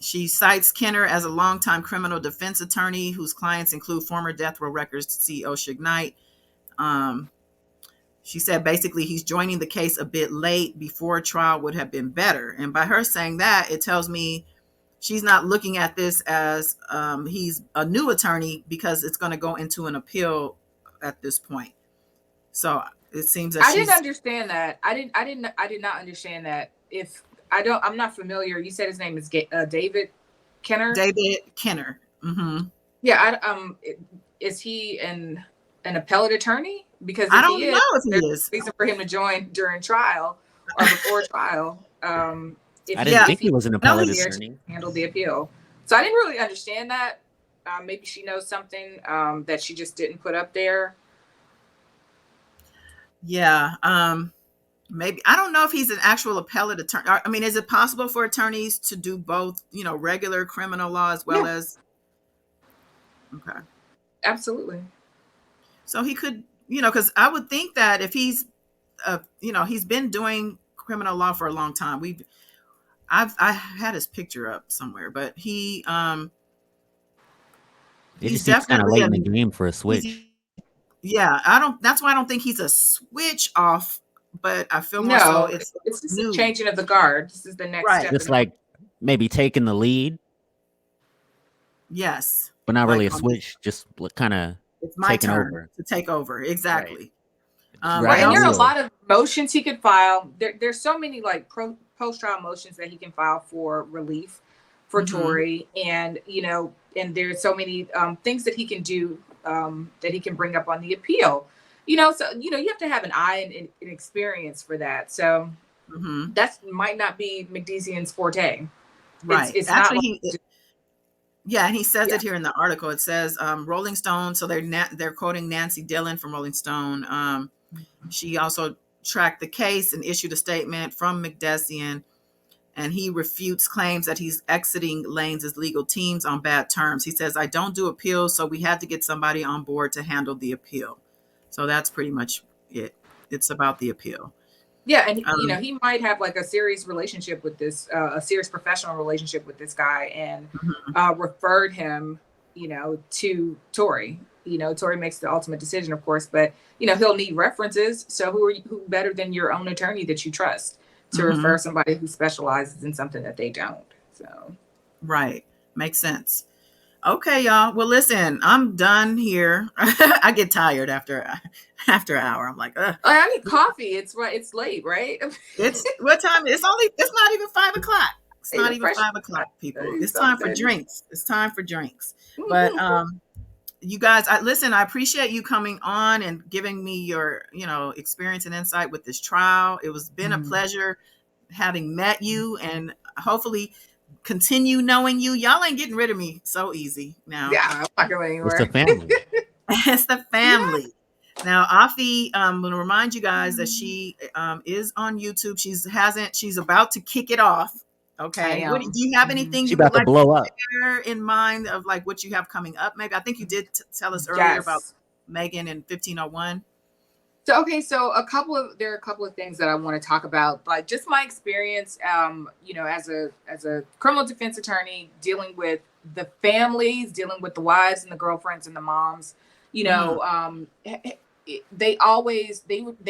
She cites Kenner as a longtime criminal defense attorney whose clients include former Death Row Records CEO Suge Knight. She said basically he's joining the case a bit late, before trial would have been better. And by her saying that, it tells me she's not looking at this as he's a new attorney, because it's going to go into an appeal at this point. So it seems that I didn't she's understand that. I did not understand that. If I'm not familiar. You said his name is David Kenner. David Kenner. Mm-hmm. Yeah. Is he an appellate attorney? Because I if don't he know is, if he there's is. a reason for him to join during trial or before trial. If I didn't think he he was an No, appellate he's here to attorney. handle the appeal, so I didn't really understand that. Maybe she knows something that she just didn't put up there. Yeah. Maybe, I don't know if he's an actual appellate attorney. I mean, is it possible for attorneys to do both, regular criminal law as well Yeah, as, okay. absolutely. So he could, because I would think that if he's, he's been doing criminal law for a long time. I had his picture up somewhere, but It he's just seems kind of definitely late in the game for a he's, switch. yeah, that's why I don't think he's a switch off, but I feel more so No, it's it's just a new. changing of the guard. This is the next Right. step Just in like maybe taking the lead, Yes. but not really Like a switch, just kind of it's my taking turn over. to take over. Right. Exactly. Just But right. I And grabbing the there are a also, wheel. lot of motions he could file. There's so many like post trial motions that he can file for relief for mhm, Tory, and and there's so many things that he can do, that he can bring up on the appeal. So you have to have an eye and an experience for that. So mhm, that might not be McDezian's forte. It's right. it's not Actually, like yeah, and he says yeah. it here in the article. It says Rolling Stone. So they're quoting Nancy Dillon from Rolling Stone. She also tracked the case and issued a statement from McDezian, and he refutes claims that he's exiting Lanez'S legal teams on bad terms. He says, "I don't do appeals, so we had to get somebody on board to handle the appeal." So that's pretty much it. It's about the appeal. Yeah, and Um, he might have like a serious relationship with this, a serious professional relationship with this guy, and mhm, referred him, to Tory. Tory makes the ultimate decision, of course, but he'll need references. So who better than your own attorney that you trust to refer mhm. somebody who specializes in something that they don't? So Right. Makes sense. Okay, y'all. Well, listen, I'm done here. I get tired after an hour. I'm like, ugh. I need coffee. It's right. It's late, right? It's what time? It's not even 5 o'clock. It's not Even even fresh. 5 o'clock, people. It's time for Something. drinks. It's time for drinks. But you guys, I appreciate you coming on and giving me your, experience and insight with this trial. It was been a pleasure having met you, and hopefully continue knowing you. Y'all ain't getting rid of me so easy now. Yeah, I'm not going It's a anywhere. family. It's the Yeah. family. Now, Afi, I'm going to remind you guys that she is on YouTube. She's about to kick it off. I Okay. Do am. you have Mhm. anything She you would about to like blow up. to share in mind of like what you have coming up? Maybe I think you did tell us earlier about Yes. Megan and 1501. So okay, so there are a couple of things that I want to talk about, like just my experience, as a criminal defense attorney, dealing with the families, dealing with the wives and the girlfriends and the moms. Mm-hmm. They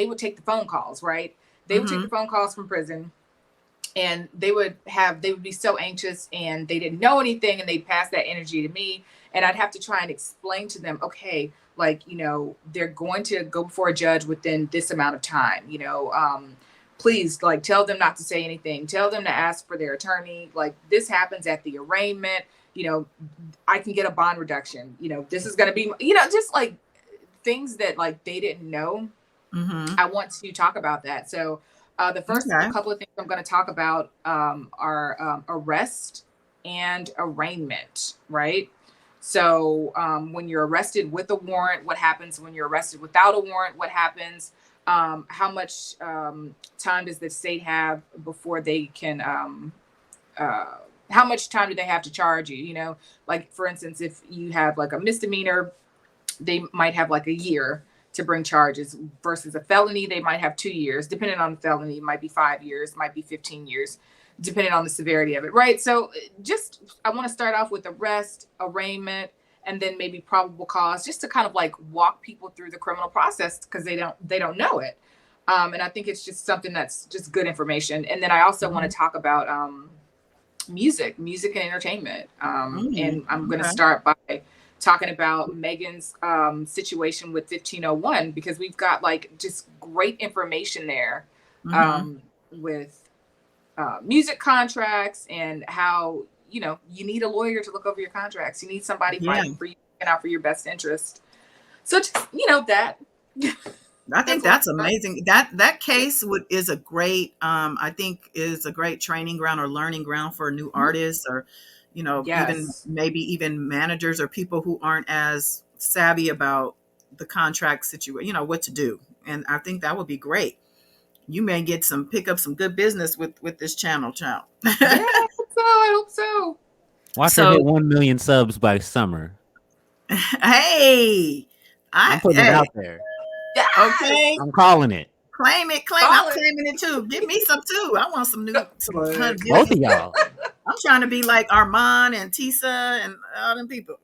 would take the phone calls, right? They would take Mm-hmm. the phone calls from prison, and they would be so anxious, and they didn't know anything, and they'd pass that energy to me, and I'd have to try and explain to them, okay, like they're going to go before a judge within this amount of time, please, like, tell them not to say anything, tell them to ask for their attorney, like this happens at the arraignment, you know I can get a bond reduction, this is going to be, just like things that like they didn't know. Mm-hmm. I want to talk about that. So, the first Okay. couple of things I'm going to talk about are arrest and arraignment, right? So, when you're arrested with a warrant, what happens? When you're arrested without a warrant, what happens? How much time does the state have before they can? How much time do they have to charge you? Like for instance, if you have like a misdemeanor, they might have like a year to bring charges versus a felony. They might have 2 years, depending on the felony. It might be 5 years, might be 15 years, depending on the severity of it. Right. So just, I want to start off with arrest, arraignment, and then maybe probable cause, just to kind of like walk people through the criminal process because they don't know it. And I think it's just something that's just good information. And then I also want to talk about music and entertainment. And I'm going to start by talking about Megan's situation with 1501, because we've got like just great information there with music contracts and how, you need a lawyer to look over your contracts. You need somebody fighting for you and out for your best interest. So just, that. I think that's amazing. That case is a great, I think is a great training ground or learning ground for new artists, or, even maybe even managers or people who aren't as savvy about the contract situation, what to do. And I think that would be great. You may pick up some good business with this channel, child. Yeah, I hope so. Watch her hit 1 million subs by summer. Hey, I'm putting it out there. Yes! Okay, I'm calling it. Claim it. I'm claiming it too. Give me some too. I want some new. Both of y'all. I'm trying to be like Armand and Tisa and all them people.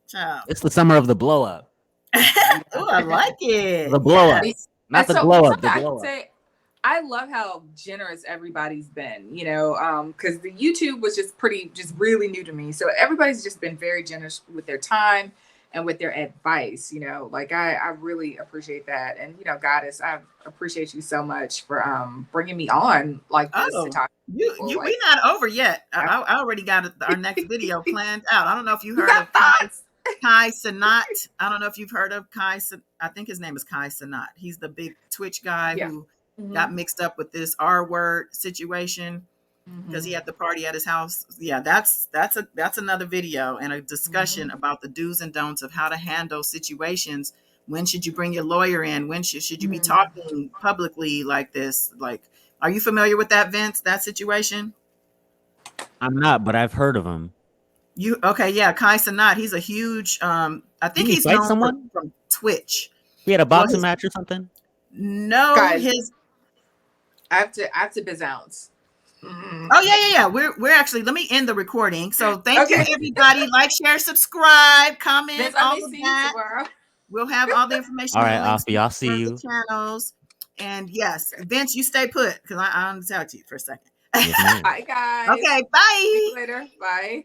Child. It's the summer of the blow up. Oh, I like it. The blow up, not the glow up. The I blow can up. say, I love how generous everybody's been. Because the YouTube was just really new to me. So everybody's just been very generous with their time and with their advice. Like I really appreciate that. And Goddess, I appreciate you so much for bringing me on like this to talk. We not over yet. I already got our next video planned out. I don't know if you heard of Kai Cenat. I don't know if you've heard of Kai. I think his name is Kai Cenat. He's the big Twitch guy who got mixed up with this R word situation because he had the party at his house. Yeah, that's another video and a discussion about the do's and don'ts of how to handle situations. When should you bring your lawyer in? When should you be talking publicly like this? Like, are you familiar with that, Vince? That situation? I'm not, but I've heard of him. Okay? Yeah, Kai Cenat. He's a huge. I think he's known from Twitch. He had a boxing match or something. No, guys, I have to bizounce. Oh yeah. We're actually. Let me end the recording. So thank you, everybody. Like, share, subscribe, comment, Vince, all of that. We'll have all the information. All right, Afi, I'll see you. Channels. And yes, Vince, you stay put because I'm going to talk to you for a second. Bye, guys. Okay, bye. See you later. Bye.